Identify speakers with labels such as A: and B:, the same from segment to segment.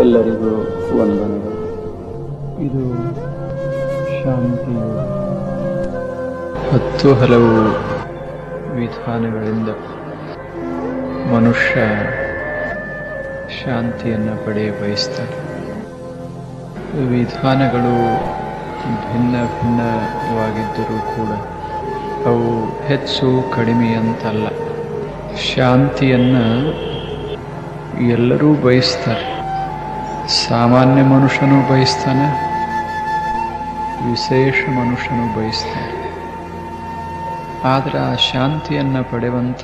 A: ಎಲ್ಲರಿಗೂ ವಂದನೆಗಳು. ಇದು ಶಾಂತಿಯು 10 ಹಲವು ವಿಧಾನಗಳಿಂದ ಮನುಷ್ಯ ಶಾಂತಿಯನ್ನು ಪಡೆಯ ಬಯಸ್ತಾರೆ. ವಿಧಾನಗಳು ಭಿನ್ನ ಭಿನ್ನವಾಗಿದ್ದರೂ ಕೂಡ ಅವು ಹೆಚ್ಚು ಕಡಿಮೆ ಅಂತಲ್ಲ. ಶಾಂತಿಯನ್ನು ಎಲ್ಲರೂ ಬಯಸ್ತಾರೆ. ಸಾಮಾನ್ಯ ಮನುಷ್ಯನೂ ಬಯಸ್ತಾನೆ, ವಿಶೇಷ ಮನುಷ್ಯನೂ ಬಯಸ್ತಾನೆ. ಆದರೆ ಆ ಶಾಂತಿಯನ್ನು ಪಡೆಯುವಂಥ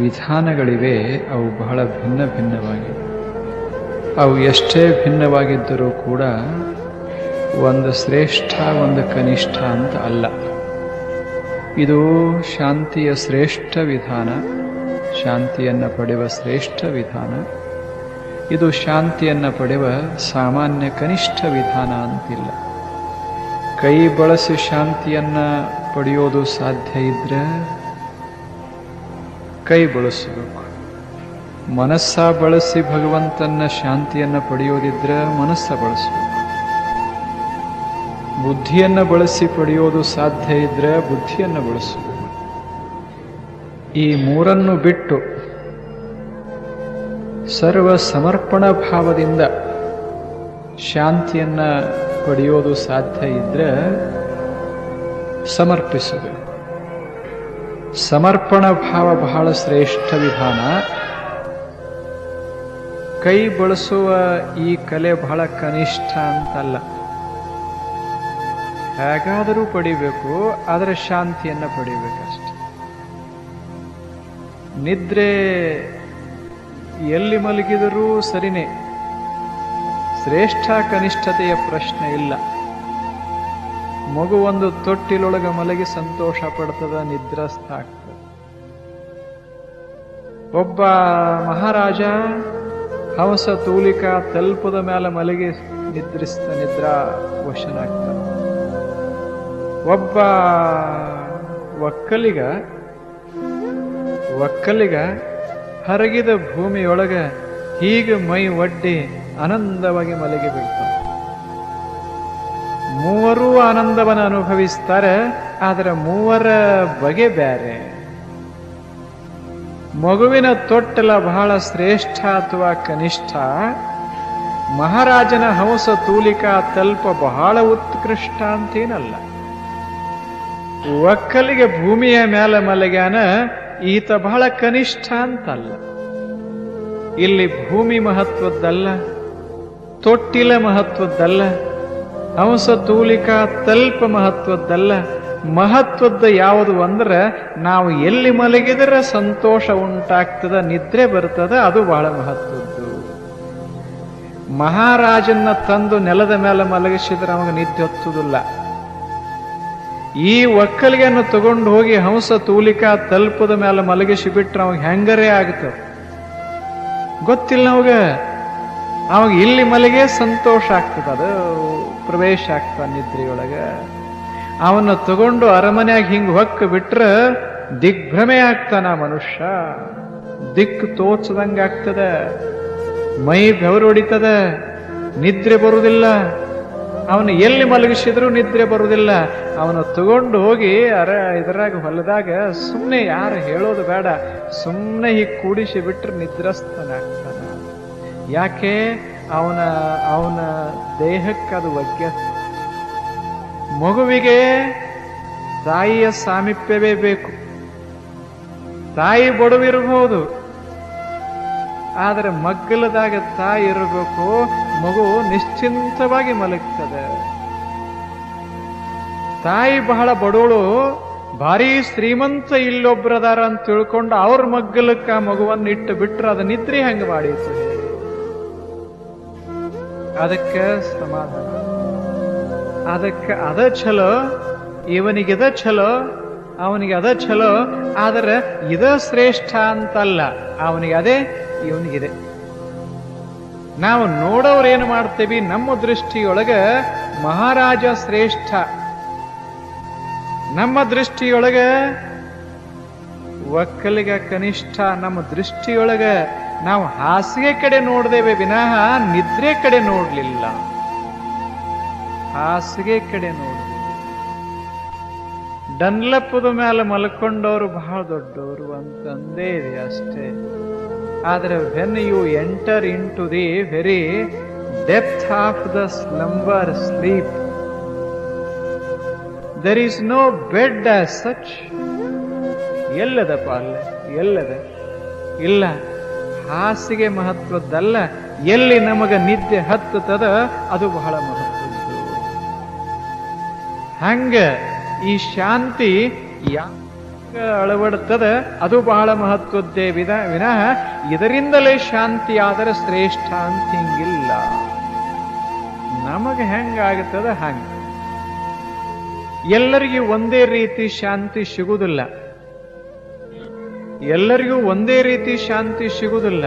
A: ವಿಧಾನಗಳಿವೆ, ಅವು ಬಹಳ ಭಿನ್ನ ಭಿನ್ನವಾಗಿವೆ. ಅವು ಎಷ್ಟೇ ಭಿನ್ನವಾಗಿದ್ದರೂ ಕೂಡ ಒಂದು ಶ್ರೇಷ್ಠ ಒಂದು ಕನಿಷ್ಠ ಅಂತ ಅಲ್ಲ. ಇದು ಶಾಂತಿಯ ಶ್ರೇಷ್ಠ ವಿಧಾನ, ಶಾಂತಿಯನ್ನು ಪಡೆಯುವ ಶ್ರೇಷ್ಠ ವಿಧಾನ. ಇದು ಶಾಂತಿಯನ್ನು ಪಡೆಯುವ ಸಾಮಾನ್ಯ ಕನಿಷ್ಠ ವಿಧಾನ ಅಂತಿಲ್ಲ. ಕೈ ಬಳಸಿ ಶಾಂತಿಯನ್ನು ಪಡೆಯೋದು ಸಾಧ್ಯ ಇದ್ರೆ ಕೈ ಬಳಸಬೇಕು. ಮನಸ್ಸ ಬಳಸಿ ಭಗವಂತನ ಶಾಂತಿಯನ್ನು ಪಡೆಯೋದಿದ್ರೆ ಮನಸ್ಸ ಬಳಸಬೇಕು. ಬುದ್ಧಿಯನ್ನು ಬಳಸಿ ಪಡೆಯೋದು ಸಾಧ್ಯ ಇದ್ರೆ ಬುದ್ಧಿಯನ್ನು ಬಳಸಬೇಕು. ಈ ಮೂರನ್ನು ಬಿಟ್ಟು ಸರ್ವ ಸಮರ್ಪಣ ಭಾವದಿಂದ ಶಾಂತಿಯನ್ನು ಪಡೆಯೋದು ಸಾಧ್ಯ ಇದ್ರೆ ಸಮರ್ಪಿಸಬೇಕು. ಸಮರ್ಪಣ ಭಾವ ಬಹಳ ಶ್ರೇಷ್ಠ ವಿಧಾನ. ಕೈ ಬಳಸುವ ಈ ಕಲೆ ಬಹಳ ಕನಿಷ್ಠ ಅಂತಲ್ಲ. ಹೇಗಾದರೂ ಪಡಿಬೇಕು, ಆದರೆ ಶಾಂತಿಯನ್ನು ಪಡಿಬೇಕಷ್ಟೆ. ನಿದ್ರೆ ಎಲ್ಲಿ ಮಲಗಿದರೂ ಸರಿನೇ, ಶ್ರೇಷ್ಠ ಕನಿಷ್ಠತೆಯ ಪ್ರಶ್ನೆ ಇಲ್ಲ. ಮಗು ಒಂದು ತೊಟ್ಟಿಲೊಳಗೆ ಮಲಗಿ ಸಂತೋಷ ಪಡ್ತದ, ನಿದ್ರಸ್ಥ ಆಗ್ತದೆ. ಒಬ್ಬ ಮಹಾರಾಜ ಹಂಸ ತೂಲಿಕ ತಲ್ಪದ ಮೇಲೆ ಮಲಗಿ ನಿದ್ರಾ ವಶನಾಗ್ತಾನೆ. ಒಬ್ಬ ಒಕ್ಕಲಿಗ ಹರಗಿದ ಭೂಮಿಯೊಳಗ ಹೀಗೆ ಮೈ ಒಡ್ಡಿ ಆನಂದವಾಗಿ ಮಲಗಿ ಬೀಳ್ತಾನೆ. ಮೂವರೂ ಆನಂದವನ್ನು ಅನುಭವಿಸ್ತಾರೆ, ಆದರೆ ಮೂವರ ಬಗೆ ಬೇರೆ. ಮಗುವಿನ ತೊಟ್ಟಲ ಬಹಳ ಶ್ರೇಷ್ಠ ಅಥವಾ ಕನಿಷ್ಠ, ಮಹಾರಾಜನ ಹಂಸ ತೂಲಿಕ ತಲ್ಪ ಬಹಳ ಉತ್ಕೃಷ್ಟ ಅಂತೇನಲ್ಲ. ಒಕ್ಕಲಿಗೆ ಭೂಮಿಯ ಮೇಲೆ ಮಲಗ್ಯಾನ, ಈತ ಬಹಳ ಕನಿಷ್ಠ ಅಂತಲ್ಲ. ಇಲ್ಲಿ ಭೂಮಿ ಮಹತ್ವದ್ದಲ್ಲ, ತೊಟ್ಟಿಲ ಮಹತ್ವದ್ದಲ್ಲ, ಹಂಸ ತೂಲಿಕ ತಲ್ಪ ಮಹತ್ವದ್ದಲ್ಲ. ಮಹತ್ವದ ಯಾವುದು ಅಂದ್ರೆ ನಾವು ಎಲ್ಲಿ ಮಲಗಿದರೆ ಸಂತೋಷ ಉಂಟಾಗ್ತದ, ನಿದ್ರೆ ಬರ್ತದ, ಅದು ಬಹಳ ಮಹತ್ವದ್ದು. ಮಹಾರಾಜನ್ನ ತಂದು ನೆಲದ ಮೇಲೆ ಮಲಗಿಸಿದ್ರೆ ಅವಾಗ ನಿದ್ದೆ ಹೊತ್ತುದಿಲ್ಲ. ಈ ಒಕ್ಕಲಿಗೆಯನ್ನು ತಗೊಂಡು ಹೋಗಿ ಹಂಸ ತೂಲಿಕ ತಲ್ಪದ ಮೇಲೆ ಮಲಗಿಸಿ ಬಿಟ್ರೆ ಅವಾಗ ಹೆಂಗರೇ ಆಗ್ತದೆ ಗೊತ್ತಿಲ್ಲ. ಅವಾಗ ಇಲ್ಲಿ ಮಲಗೆ ಸಂತೋಷ ಆಗ್ತದ, ಅದು ಪ್ರವೇಶ ಆಗ್ತದ ನಿದ್ರೆಯೊಳಗ. ಅವನ್ನ ತಗೊಂಡು ಅರಮನೆಯಾಗಿ ಹಿಂಗ್ ಹೊಕ್ಕ ಬಿಟ್ರೆ ದಿಗ್ಭ್ರಮೆ ಆಗ್ತಾನ ಮನುಷ್ಯ. ದಿಕ್ಕು ತೋಚದಂಗ ಆಗ್ತದ, ಮೈ ಬೆವರು ಹೊಡಿತದ, ನಿದ್ರೆ ಬರುವುದಿಲ್ಲ. ಅವನು ಎಲ್ಲಿ ಮಲಗಿಸಿದ್ರು ನಿದ್ರೆ ಬರುವುದಿಲ್ಲ. ಅವನು ತಗೊಂಡು ಹೋಗಿ ಇದರಾಗ ಹೊಲದಾಗ ಸುಮ್ಮನೆ ಯಾರು ಹೇಳೋದು ಬೇಡ, ಸುಮ್ಮನೆ ಹೀಗೆ ಕೂಡಿಸಿ ಬಿಟ್ರೆ ನಿದ್ರಸ್ತನಾಗ್ತಾನ. ಯಾಕೆ? ಅವನ ದೇಹಕ್ಕೆ ಅದು ವಗ್ಯ. ಮಗುವಿಗೆ ತಾಯಿಯ ಸಾಮೀಪ್ಯವೇ ಬೇಕು. ತಾಯಿ ಬಡವಿರಬಹುದು, ಆದರೆ ಮಗ್ಗಲದಾಗ ತಾಯಿ ಇರಬೇಕು. ಮಗು ನಿಶ್ಚಿಂತವಾಗಿ ಮಲಗ್ತದೆ. ತಾಯಿ ಬಹಳ ಬಡವಳು, ಭಾರಿ ಶ್ರೀಮಂತ ಇಲ್ಲೊಬ್ರದಾರ ಅಂತ ತಿಳ್ಕೊಂಡು ಅವ್ರ ಮಗ್ಗಲಕ್ಕ ಮಗುವನ್ನು ಇಟ್ಟು ಬಿಟ್ರೆ ಅದು ನಿದ್ರೆ ಹಂಗ ಮಾಡೀತು. ಅದಕ್ಕೆ ಸಮಾಧಾನ, ಅದಕ್ಕೆ ಅದ ಛಲೋ, ಇವನಿಗಿದ ಛಲೋ, ಅವನಿಗೆ ಅದ ಛಲೋ. ಆದರೆ ಇದ ಶ್ರೇಷ್ಠ ಅಂತಲ್ಲ, ಅವನಿಗೆ ಅದೇ, ಇವನಿಗಿದೆ. ನಾವು ನೋಡೋರೇನು ಮಾಡ್ತೇವಿ, ನಮ್ಮ ದೃಷ್ಟಿಯೊಳಗ ಮಹಾರಾಜ ಶ್ರೇಷ್ಠ, ನಮ್ಮ ದೃಷ್ಟಿಯೊಳಗ ಒಕ್ಕಲಿಗ ಕನಿಷ್ಠ ನಮ್ಮ ದೃಷ್ಟಿಯೊಳಗ ನಾವು ಹಾಸಿಗೆ ಕಡೆ ನೋಡ್ದೇವೆ ವಿನಃ ನಿದ್ರೆ ಕಡೆ ನೋಡ್ಲಿಲ್ಲ. ಹಾಸಿಗೆ ಕಡೆ ನೋಡಿದ್ವಿ. ಡನ್ಲಪ್ಪದ ಮೇಲೆ ಮಲ್ಕೊಂಡವರು ಬಹಳ ದೊಡ್ಡವರು ಅಂತಂದೇ ಇದೆ ಅಷ್ಟೇ. ಆದ್ರೆ when you enter into the very depth of the slumber sleep, there is no bed as such. ಎಲ್ಲದಪ್ಪ ಅಲ್ಲ, ಎಲ್ಲದ ಇಲ್ಲ. ಹಾಸಿಗೆ ಮಹತ್ವದ್ದಲ್ಲ, ಎಲ್ಲಿ ನಮಗ ನಿದ್ದೆ ಹತ್ತದ ಅದು ಬಹಳ ಮಹತ್ವದ್ದು. ಹಂಗ ಈ ಶಾಂತಿ ಯಾಕ ಅಳವಡ್ತದ ಅದು ಬಹಳ ಮಹತ್ವದ್ದೇ ವಿನಃ ಇದರಿಂದಲೇ ಶಾಂತಿ ಆದರೆ ಶ್ರೇಷ್ಠ ಅಂತ ಹಿಂಗಿಲ್ಲ. ನಮಗೆ ಹೆಂಗಾಗುತ್ತದ ಹಂಗ. ಎಲ್ಲರಿಗೂ ಒಂದೇ ರೀತಿ ಶಾಂತಿ ಸಿಗುವುದಿಲ್ಲ. ಎಲ್ಲರಿಗೂ ಒಂದೇ ರೀತಿ ಶಾಂತಿ ಸಿಗುವುದಿಲ್ಲ.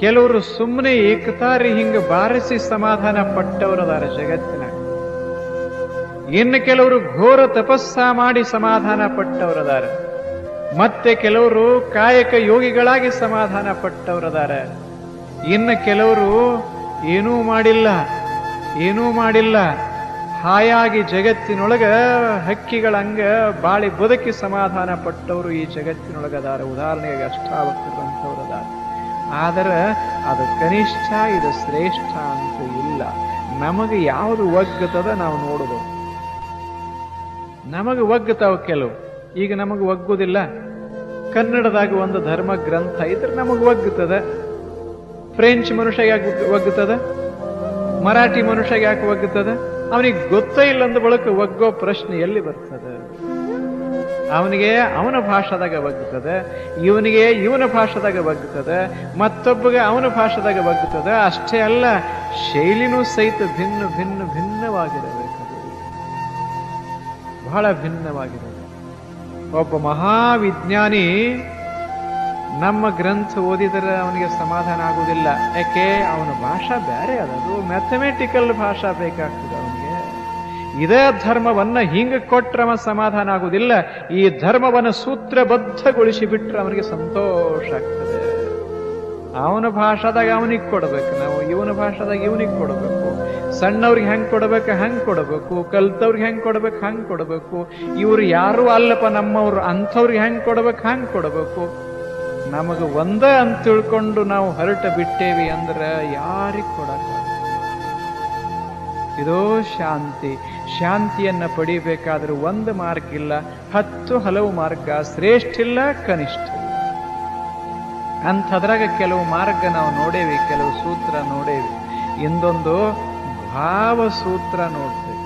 A: ಕೆಲವರು ಸುಮ್ಮನೆ ಏಕತಾರಿ ಹಿಂಗ ಬಾರಿಸಿ ಸಮಾಧಾನ ಪಟ್ಟವರದಾರ ಜಗತ್ತಿನಾಗ. ಇನ್ನು ಕೆಲವರು ಘೋರ ತಪಸ್ಸ ಮಾಡಿ ಸಮಾಧಾನ ಪಟ್ಟವರದಾರ. ಮತ್ತೆ ಕೆಲವರು ಕಾಯಕ ಯೋಗಿಗಳಾಗಿ ಸಮಾಧಾನ ಪಟ್ಟವರದಾರ. ಇನ್ನು ಕೆಲವರು ಏನೂ ಮಾಡಿಲ್ಲ ಹಾಯಾಗಿ ಜಗತ್ತಿನೊಳಗ ಹಕ್ಕಿಗಳಂಗ ಬಾಳಿ ಬದುಕಿ ಸಮಾಧಾನ ಪಟ್ಟವರು ಈ ಜಗತ್ತಿನೊಳಗದಾರ. ಉದಾಹರಣೆಗೆ ಅಷ್ಟಾವಕ್ತರಂಥವ್ರದಾರ. ಆದರೆ ಅದು ಕನಿಷ್ಠ, ಇದು ಶ್ರೇಷ್ಠ ಅಂತ ಇಲ್ಲ. ನಮಗೆ ಯಾವುದು ಒಗ್ಗತದ ನಾವು ನೋಡಬಹುದು. ನಮಗೆ ಒಗ್ಗತಾವ ಕೆಲವು, ಈಗ ನಮಗೆ ಒಗ್ಗುದಿಲ್ಲ. ಕನ್ನಡದಾಗ ಒಂದು ಧರ್ಮ ಗ್ರಂಥ ಇದ್ರೆ ನಮಗೆ ಒಗ್ಗುತ್ತದೆ. ಫ್ರೆಂಚ್ ಮನುಷ್ಯ ಯಾಕೆ ಒಗ್ಗುತ್ತದ? ಮರಾಠಿ ಮನುಷ್ಯ ಯಾಕೆ ಒಗ್ಗುತ್ತದ? ಅವನಿಗೆ ಗೊತ್ತೇ ಇಲ್ಲ ಅಂದ ಬಳಕ ಒಗ್ಗೋ ಪ್ರಶ್ನೆ ಎಲ್ಲಿ ಬರ್ತದೆ? ಅವನಿಗೆ ಅವನ ಭಾಷಾದಾಗ ಒಗ್ಗುತ್ತದೆ, ಇವನಿಗೆ ಇವನ ಭಾಷಾದಾಗ ಒಗ್ಗುತ್ತದೆ, ಮತ್ತೊಬ್ಬಗೆ ಅವನ ಭಾಷಾದಾಗ ಒಗ್ಗುತ್ತದೆ. ಅಷ್ಟೇ ಅಲ್ಲ, ಶೈಲಿನೂ ಸಹಿತ ಭಿನ್ನವಾಗಿರಬೇಕು. ಬಹಳ ಭಿನ್ನವಾಗಿರಬೇಕು. ಒಬ್ಬ ಮಹಾವಿಜ್ಞಾನಿ ನಮ್ಮ ಗ್ರಂಥ ಓದಿದರೆ ಅವನಿಗೆ ಸಮಾಧಾನ ಆಗುವುದಿಲ್ಲ. ಯಾಕೆ? ಅವನ ಭಾಷಾ ಬೇರೆ ಅದದು, ಮ್ಯಾಥಮೆಟಿಕಲ್ ಭಾಷಾ ಬೇಕಾಗ್ತದೆ ಅವನಿಗೆ. ಇದೇ ಧರ್ಮವನ್ನ ಹಿಂಗ ಕೊಟ್ರೆ ಅವ ಸಮಾಧಾನ ಆಗುವುದಿಲ್ಲ. ಈ ಧರ್ಮವನ್ನು ಸೂತ್ರಬದ್ಧಗೊಳಿಸಿ ಬಿಟ್ರೆ ಅವನಿಗೆ ಸಂತೋಷ ಆಗ್ತದೆ. ಅವನ ಭಾಷಾದಾಗ ಅವನಿಗೆ ಕೊಡಬೇಕು ನಾವು, ಇವನ ಭಾಷಾದಾಗ ಇವನಿಗೆ ಕೊಡಬೇಕು. ಸಣ್ಣವ್ರಿಗೆ ಹೆಂಗ್ ಕೊಡಬೇಕು ಹಂಗ್ ಕೊಡಬೇಕು, ಕಲ್ತವ್ರಿಗೆ ಹೆಂಗ್ ಕೊಡ್ಬೇಕು ಹಂಗ್ ಕೊಡಬೇಕು. ಇವ್ರು ಯಾರು ಅಲ್ಲಪ್ಪ ನಮ್ಮವ್ರು ಅಂಥವ್ರಿಗೆ ಹೆಂಗ್ ಕೊಡ್ಬೇಕು ಹಂಗ್ ಕೊಡಬೇಕು. ನಮಗೆ ಒಂದ ಅಂತ ತಿಳ್ಕೊಂಡು ನಾವು ಹೊರಟ ಬಿಟ್ಟೇವಿ ಅಂದ್ರೆ ಯಾರಿಗೆ ಕೊಡಕ? ಇದೋ ಶಾಂತಿ. ಶಾಂತಿಯನ್ನ ಪಡಿಬೇಕಾದ್ರೆ ಒಂದು ಮಾರ್ಗ ಇಲ್ಲ, 10 ಹಲವು ಮಾರ್ಗ. ಶ್ರೇಷ್ಠ ಇಲ್ಲ, ಕನಿಷ್ಠ ಇಲ್ಲ. ಅಂಥದ್ರಾಗ ಕೆಲವು ಮಾರ್ಗ ನಾವು ನೋಡೇವಿ, ಕೆಲವು ಸೂತ್ರ ನೋಡೇವಿ. ಇಂದೊಂದು ಭಾವ ಸೂತ್ರ ನೋಡ್ತೇವೆ.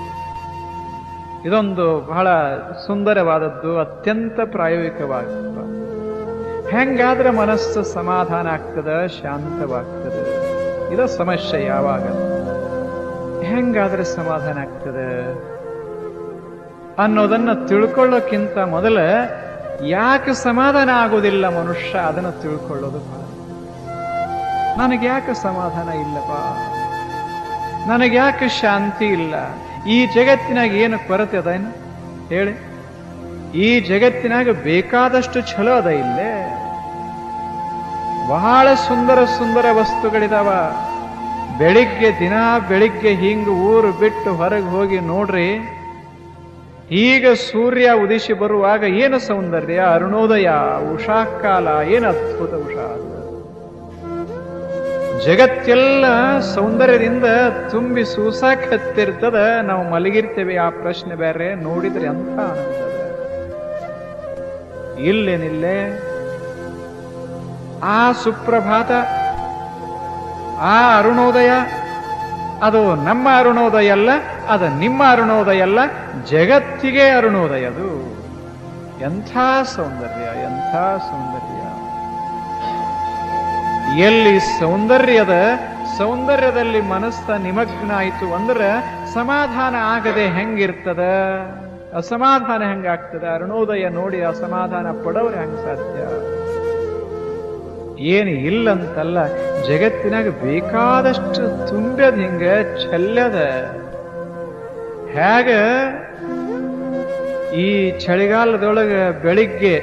A: ಇದೊಂದು ಬಹಳ ಸುಂದರವಾದದ್ದು, ಅತ್ಯಂತ ಪ್ರಾಯೋಗಿಕವಾದದ್ದು. ಹೆಂಗಾದ್ರೆ ಮನಸ್ಸು ಸಮಾಧಾನ ಆಗ್ತದ, ಶಾಂತವಾಗ್ತದೆ. ಇದು ಸಮಸ್ಯೆ. ಯಾವಾಗ ಹೆಂಗಾದ್ರೆ ಸಮಾಧಾನ ಆಗ್ತದೆ ಅನ್ನೋದನ್ನ ತಿಳ್ಕೊಳ್ಳೋಕ್ಕಿಂತ ಮೊದಲ ಯಾಕೆ ಸಮಾಧಾನ ಆಗೋದಿಲ್ಲ ಮನುಷ್ಯ ಅದನ್ನು ತಿಳ್ಕೊಳ್ಳೋದು ಬಹಳ. ನನಗೆ ಯಾಕೆ ಸಮಾಧಾನ ಇಲ್ಲಪ್ಪ, ನನಗೆ ಯಾಕೆ ಶಾಂತಿ ಇಲ್ಲ? ಈ ಜಗತ್ತಿನಾಗ ಏನು ಕೊರತೆ ಅದ ಏನು ಹೇಳಿ? ಈ ಜಗತ್ತಿನಾಗ ಬೇಕಾದಷ್ಟು ಛಲೋ ಅದ. ಇಲ್ಲೇ ಬಹಳ ಸುಂದರ ವಸ್ತುಗಳಿದಾವ. ಬೆಳಿಗ್ಗೆ ಹಿಂಗ ಊರು ಬಿಟ್ಟು ಹೊರಗೆ ಹೋಗಿ ನೋಡ್ರಿ. ಈಗ ಸೂರ್ಯ ಉದಿಸಿ ಬರುವಾಗ ಏನು ಸೌಂದರ್ಯ, ಅರುಣೋದಯ, ಉಷಾಕಾಲ, ಏನು ಅದ್ಭುತ ಉಷಾ. ಜಗತ್ತೆಲ್ಲ ಸೌಂದರ್ಯದಿಂದ ತುಂಬಿ ಸೂಸಾಕ್ ಹತ್ತಿರ್ತದ. ನಾವು ಮಲಗಿರ್ತೇವೆ, ಆ ಪ್ರಶ್ನೆ ಬೇರೆ. ನೋಡಿದ್ರೆ ಅಂತ ಆನಂದ ಇಲ್ಲೇನಿಲ್ಲೇ. ಆ ಸುಪ್ರಭಾತ, ಆ ಅರುಣೋದಯ ಅದು ನಮ್ಮ ಅರುಣೋದಯ ಅಲ್ಲ, ಅದು ನಿಮ್ಮ ಅರುಣೋದಯ ಅಲ್ಲ, ಜಗತ್ತಿಗೆ ಅರುಣೋದಯ. ಅದು ಎಂಥ ಸೌಂದರ್ಯ, ಎಂಥ ಸೌಂದರ್ಯ. ಎಲ್ಲಿ ಸೌಂದರ್ಯದಲ್ಲಿ ಮನಸ್ಸ ನಿಮಗ್ನ ಆಯಿತು ಅಂದ್ರೆ ಸಮಾಧಾನ ಆಗದೆ ಹೆಂಗಿರ್ತದ? ಅಸಮಾಧಾನ ಹೆಂಗಾಗ್ತದೆ? ಅರುಣೋದಯ ನೋಡಿ ಅಸಮಾಧಾನ ಪಡೋರು ಹೆಂಗ್ ಸಾಧ್ಯ? ಏನು ಇಲ್ಲಂತಲ್ಲ, ಜಗತ್ತಿನಾಗ ಬೇಕಾದಷ್ಟು ತುಂಬ್ಯದ, ಹಿಂಗ ಚೆಲ್ಲದ. ಹೇಗ ಈ ಚಳಿಗಾಲದೊಳಗ ಬೆಳಿಗ್ಗೆ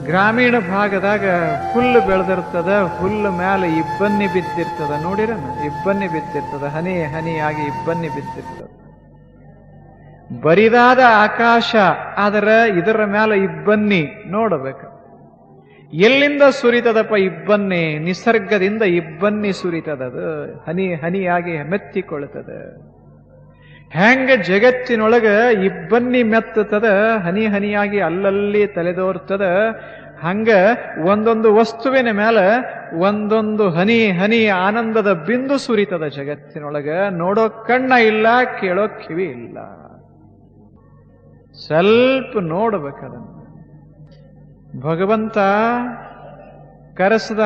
A: ಗ್ರಾಮೀಣ ಭಾಗದಾಗ ಹುಲ್ಲು ಬೆಳೆದಿರ್ತದ, ಹುಲ್ಲು ಮ್ಯಾಲ ಇಬ್ಬನ್ನಿ ಬಿದ್ದಿರ್ತದ. ನೋಡಿರನ, ಇಬ್ಬನ್ನಿ ಬಿದ್ದಿರ್ತದ, ಹನಿ ಹನಿಯಾಗಿ ಇಬ್ಬನ್ನಿ ಬಿದ್ದಿರ್ತದ. ಬರಿದಾದ ಆಕಾಶ, ಆದ್ರ ಇದರ ಮ್ಯಾಲ ಇಬ್ಬನ್ನಿ ನೋಡಬೇಕು. ಎಲ್ಲಿಂದ ಸುರಿತದಪ್ಪ ಇಬ್ಬನ್ನಿ? ನಿಸರ್ಗದಿಂದ ಇಬ್ಬನ್ನಿ ಸುರಿತದದು, ಹನಿ ಹನಿಯಾಗಿ ಮೆತ್ತಿಕೊಳ್ತದ. ಹೆಂಗ ಜಗತ್ತಿನೊಳಗ ಇಬ್ಬನ್ನಿ ಮೆತ್ತದ, ಹನಿ ಹನಿಯಾಗಿ ಅಲ್ಲಲ್ಲಿ ತಲೆದೋರ್ತದ, ಹಂಗ ಒಂದೊಂದು ವಸ್ತುವಿನ ಮೇಲೆ ಒಂದೊಂದು ಹನಿ ಹನಿ ಆನಂದದ ಬಿಂದು ಸುರಿತದ ಜಗತ್ತಿನೊಳಗ. ನೋಡೋ ಕಣ್ಣ ಇಲ್ಲ, ಕೇಳೋ ಕಿವಿ ಇಲ್ಲ. ಸ್ವಲ್ಪ ನೋಡ್ಬೇಕದನ್ನ. ಭಗವಂತ ಕರೆಸದ.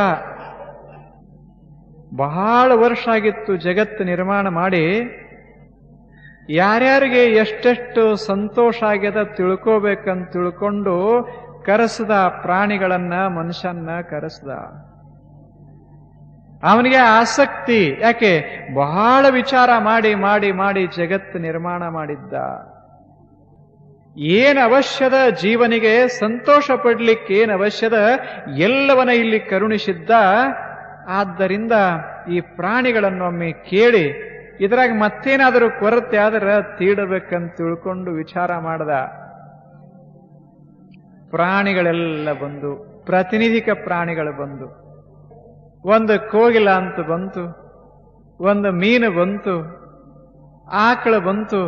A: ಬಹಳ ವರ್ಷ ಆಗಿತ್ತು ಜಗತ್ತು ನಿರ್ಮಾಣ ಮಾಡಿ. ಯಾರ್ಯಾರಿಗೆ ಎಷ್ಟೆಷ್ಟು ಸಂತೋಷ ಆಗ್ಯದ ತಿಳ್ಕೋಬೇಕಂತ ತಿಳ್ಕೊಂಡು ಕರೆಸದ. ಪ್ರಾಣಿಗಳನ್ನ, ಮನುಷ್ಯನ್ನ ಕರೆಸದ. ಅವನಿಗೆ ಆಸಕ್ತಿ. ಯಾಕೆ? ಬಹಳ ವಿಚಾರ ಮಾಡಿ ಮಾಡಿ ಮಾಡಿ ಜಗತ್ತು ನಿರ್ಮಾಣ ಮಾಡಿದ್ದ. ಏನ್ ಅವಶ್ಯದ ಜೀವನಿಗೆ ಸಂತೋಷ ಪಡ್ಲಿಕ್ಕೆ, ಏನ್ ಅವಶ್ಯದ ಎಲ್ಲವನ ಇಲ್ಲಿ ಕರುಣಿಸಿದ್ದ. ಆದ್ದರಿಂದ ಈ ಪ್ರಾಣಿಗಳನ್ನೊಮ್ಮೆ ಕೇಳಿ ಇದ್ರಾಗ ಮತ್ತೇನಾದರೂ ಕೊರತೆ ಆದ್ರೆ ತೀಡಬೇಕಂತ ತಿಳ್ಕೊಂಡು ವಿಚಾರ ಮಾಡ್ದ. ಪ್ರಾಣಿಗಳೆಲ್ಲ ಬಂದು, ಪ್ರಾತಿನಿಧಿಕ ಪ್ರಾಣಿಗಳು ಬಂದು, ಒಂದು ಕೋಗಿಲ ಅಂತ ಬಂತು, ಒಂದು ಮೀನು ಬಂತು, ಆಕಳು ಬಂತು.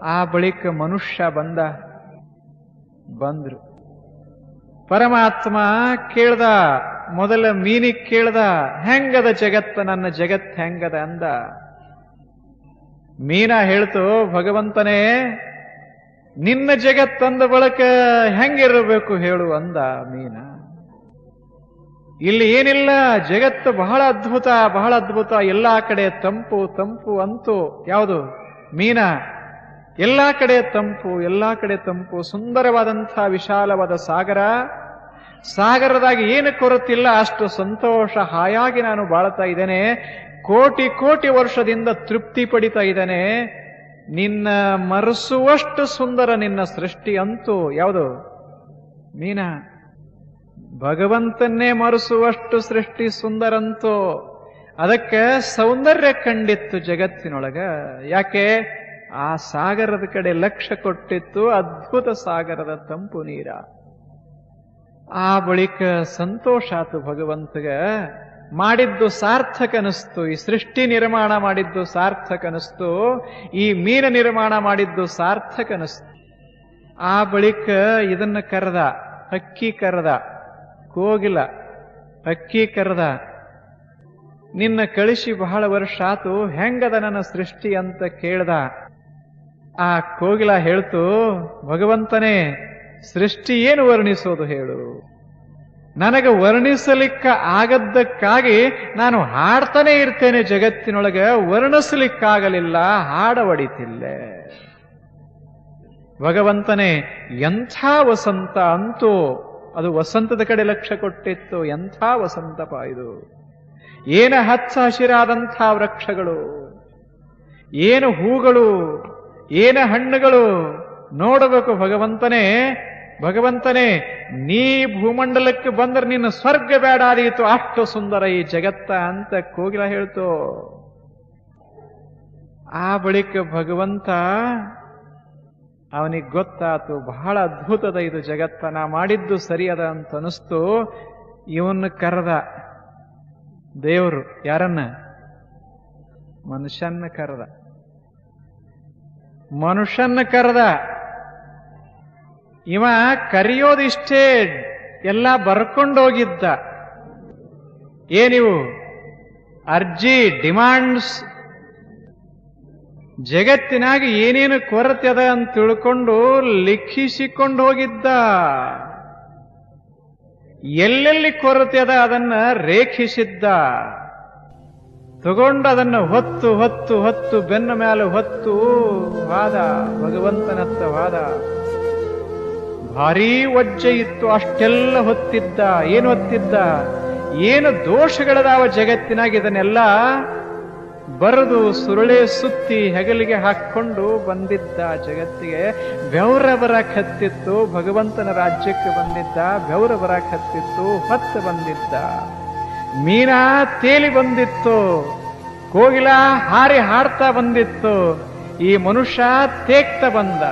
A: ಆ ಬಳಿಕ ಮನುಷ್ಯ ಬಂದ್ರು. ಪರಮಾತ್ಮ ಕೇಳ್ದ. ಮೊದಲ ಮೀನಿಗೆ ಕೇಳ್ದ, ಹೆಂಗದ ಜಗತ್ತ, ನನ್ನ ಜಗತ್ ಹೆಂಗದ ಅಂದ. ಮೀನ ಹೇಳ್ತು, ಭಗವಂತನೇ ನಿನ್ನ ಜಗತ್ತಂದ ಬಳಕ ಹೆಂಗಿರಬೇಕು ಹೇಳು ಅಂದ ಮೀನ. ಇಲ್ಲಿ ಏನಿಲ್ಲ, ಜಗತ್ತು ಬಹಳ ಅದ್ಭುತ, ಬಹಳ ಅದ್ಭುತ. ಎಲ್ಲಾ ಕಡೆ ತಂಪು ತಂಪು ಅಂತೂ. ಯಾವುದು? ಮೀನ. ಎಲ್ಲಾ ಕಡೆ ತಂಪು, ಎಲ್ಲಾ ಕಡೆ ತಂಪು. ಸುಂದರವಾದಂಥ ವಿಶಾಲವಾದ ಸಾಗರ. ಸಾಗರದಾಗ ಏನು ಕೊರತಿಲ್ಲ, ಅಷ್ಟು ಸಂತೋಷ ಹಾಯಾಗಿ ನಾನು ಬಾಳ್ತಾ ಇದ್ದೇನೆ. ಕೋಟಿ ಕೋಟಿ ವರ್ಷದಿಂದ ತೃಪ್ತಿ ಪಡಿತಾ ಇದ್ದೇನೆ. ನಿನ್ನ ಮರೆಸುವಷ್ಟು ಸುಂದರ ನಿನ್ನ ಸೃಷ್ಟಿ ಅಂತೂ. ಯಾವುದು? ಮೀನ. ಭಗವಂತನ್ನೇ ಮರೆಸುವಷ್ಟು ಸೃಷ್ಟಿ ಸುಂದರಂತೂ. ಅದಕ್ಕೆ ಸೌಂದರ್ಯ ಕಂಡಿತ್ತು ಜಗತ್ತಿನೊಳಗ. ಯಾಕೆ? ಆ ಸಾಗರದ ಕಡೆ ಲಕ್ಷ್ಯ ಕೊಟ್ಟಿತ್ತು. ಅದ್ಭುತ ಸಾಗರದ ತಂಪು ನೀರ. ಆ ಬಳಿಕ ಸಂತೋಷ ಆತು ಭಗವಂತಗ. ಮಾಡಿದ್ದು ಸಾರ್ಥಕ ಅನಿಸ್ತು. ಈ ಸೃಷ್ಟಿ ನಿರ್ಮಾಣ ಮಾಡಿದ್ದು ಸಾರ್ಥಕ ಅನಿಸ್ತು. ಈ ಮೀನ ನಿರ್ಮಾಣ ಮಾಡಿದ್ದು ಸಾರ್ಥಕ ಅನಿಸ್ತು. ಆ ಬಳಿಕ ಇದನ್ನ ಕರೆದ, ಹಕ್ಕಿ ಕರೆದ, ಕೋಗಿಲ ಹಕ್ಕಿ ಕರೆದ. ನಿನ್ನ ಕಳಿಸಿ ಬಹಳ ವರ್ಷ ಆತು, ಹೆಂಗದ ನನ್ನ ಸೃಷ್ಟಿ ಅಂತ ಕೇಳ್ದ. ಆ ಕೋಗಿಲ ಹೇಳ್ತು, ಭಗವಂತನೇ ಸೃಷ್ಟಿ ಏನು ವರ್ಣಿಸೋದು ಹೇಳು. ನನಗೆ ವರ್ಣಿಸಲಿಕ್ಕ ಆಗದ್ದಕ್ಕಾಗಿ ನಾನು ಹಾಡ್ತಾನೆ ಇರ್ತೇನೆ ಜಗತ್ತಿನೊಳಗೆ. ವರ್ಣಿಸಲಿಕ್ಕಾಗಲಿಲ್ಲ, ಹಾಡವಡಿತಿಲ್ಲ. ಭಗವಂತನೇ ಎಂಥ ವಸಂತ ಅಂತೂ. ಅದು ವಸಂತದ ಕಡೆ ಲಕ್ಷ್ಯ ಕೊಟ್ಟಿತ್ತು. ಎಂಥ ವಸಂತಪ ಇದು. ಏನ ಹಚ್ಚ ಹಸಿರಾದಂಥ ವೃಕ್ಷಗಳು, ಏನು ಹೂಗಳು, ಏನ ಹಣ್ಣುಗಳು ನೋಡಬೇಕು. ಭಗವಂತನೇ ಭಗವಂತನೇ ನೀ ಭೂಮಂಡಲಕ್ಕೆ ಬಂದ್ರೆ ನಿನ್ನ ಸ್ವರ್ಗ ಬೇಡಾದೀತು, ಅಷ್ಟು ಸುಂದರ ಈ ಜಗತ್ತ ಅಂತ ಕೋಗಿಲ ಹೇಳ್ತು. ಆ ಬಳಿಕ ಭಗವಂತ ಅವನಿಗೆ ಗೊತ್ತಾತು, ಬಹಳ ಅದ್ಭುತದ ಇದು ಜಗತ್ತ, ನಾ ಮಾಡಿದ್ದು ಸರಿಯದ ಅಂತ ಅನಿಸ್ತು. ಇವನ್ನ ಕರೆದ ದೇವರು. ಯಾರನ್ನ? ಮನುಷ್ಯನ್ನ ಕರೆದ. ಮನುಷ್ಯನ್ನ ಕರೆದ. ಇವ ಕರೆಯೋದಿಷ್ಟೇ, ಎಲ್ಲ ಬರ್ಕೊಂಡೋಗಿದ್ದ. ಏನಿವು ಅರ್ಜಿ, ಡಿಮಾಂಡ್ಸ್. ಜಗತ್ತಿನಾಗ ಏನೇನು ಕೊರತೆ ಅದ ಅಂತ ತಿಳ್ಕೊಂಡು ಲಿಖಿಸಿಕೊಂಡು ಹೋಗಿದ್ದ. ಎಲ್ಲೆಲ್ಲಿ ಕೊರತೆ ಅದ ಅದನ್ನ ರೇಖಿಸಿದ್ದ. ತಗೊಂಡು ಅದನ್ನು ಹೊತ್ತು ಹೊತ್ತು ಹೊತ್ತು ಬೆನ್ನ ಮೇಲೆ ಹೊತ್ತು ವಾದ, ಭಗವಂತನತ್ತ ವಾದ. ಭಾರೀ ವಜ್ಜೆ ಇತ್ತು, ಅಷ್ಟೆಲ್ಲ ಹೊತ್ತಿದ್ದ. ಏನು ಹೊತ್ತಿದ್ದ? ಏನು ದೋಷಗಳದಾವ ಜಗತ್ತಿನಾಗ ಇದನ್ನೆಲ್ಲ ಬರೆದು ಸುರುಳೆ ಸುತ್ತಿ ಹೆಗಲಿಗೆ ಹಾಕೊಂಡು ಬಂದಿದ್ದ ಜಗತ್ತಿಗೆ. ಬೆವರ ಬರಕತ್ತಿತ್ತು, ಭಗವಂತನ ರಾಜ್ಯಕ್ಕೆ ಬಂದಿದ್ದ. ಬೆವರ ಬರಕತ್ತಿತ್ತು, ಹೊತ್ತು ಬಂದಿದ್ದ. ಮೀನಾ ತೇಲಿ ಬಂದಿತ್ತು, ಕೋಗಿಲ ಹಾರಿ ಹಾಡ್ತಾ ಬಂದಿತ್ತು. ಈ ಮನುಷ್ಯ ತೇಗ್ತಾ ಬಂದ.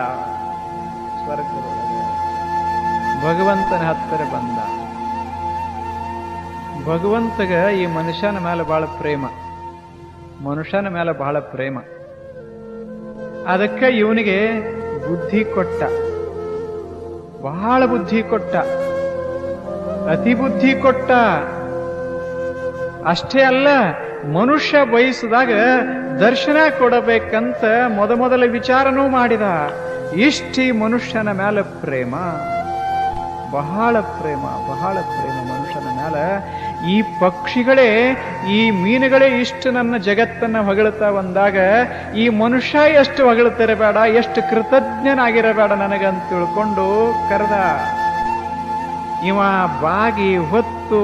A: ಸ್ವರ್ಗದೊಳಗೆ ಭಗವಂತನ ಹತ್ತಿರ ಬಂದ. ಭಗವಂತಗ ಈ ಮನುಷ್ಯನ ಮೇಲೆ ಬಹಳ ಪ್ರೇಮ, ಮನುಷ್ಯನ ಮೇಲೆ ಬಹಳ ಪ್ರೇಮ. ಅದಕ್ಕೆ ಇವನಿಗೆ ಬುದ್ಧಿ ಕೊಟ್ಟ, ಬಹಳ ಬುದ್ಧಿ ಕೊಟ್ಟ, ಅತಿ ಬುದ್ಧಿ ಕೊಟ್ಟ. ಅಷ್ಟೇ ಅಲ್ಲ, ಮನುಷ್ಯ ಬಯಸಿದಾಗ ದರ್ಶನ ಕೊಡಬೇಕಂತ ಮೊದಲ ವಿಚಾರನೂ ಮಾಡಿದ. ಇಷ್ಟಿ ಮನುಷ್ಯನ ಮೇಲೆ ಪ್ರೇಮ, ಬಹಳ ಪ್ರೇಮ, ಬಹಳ ಪ್ರೇಮ ಮನುಷ್ಯನ ಮೇಲೆ. ಈ ಪಕ್ಷಿಗಳೇ, ಈ ಮೀನುಗಳೇ ಇಷ್ಟು ನನ್ನ ಜಗತ್ತನ್ನ ಹೊಗಳುತ್ತಾ ಬಂದಾಗ ಈ ಮನುಷ್ಯ ಎಷ್ಟು ಹೊಗಳುತ್ತಿರಬೇಡ, ಎಷ್ಟು ಕೃತಜ್ಞನಾಗಿರಬೇಡ ನನಗಂತ ತಿಳ್ಕೊಂಡು ಕರೆದ. ಇವ ಬಾಗಿ ಹೊತ್ತು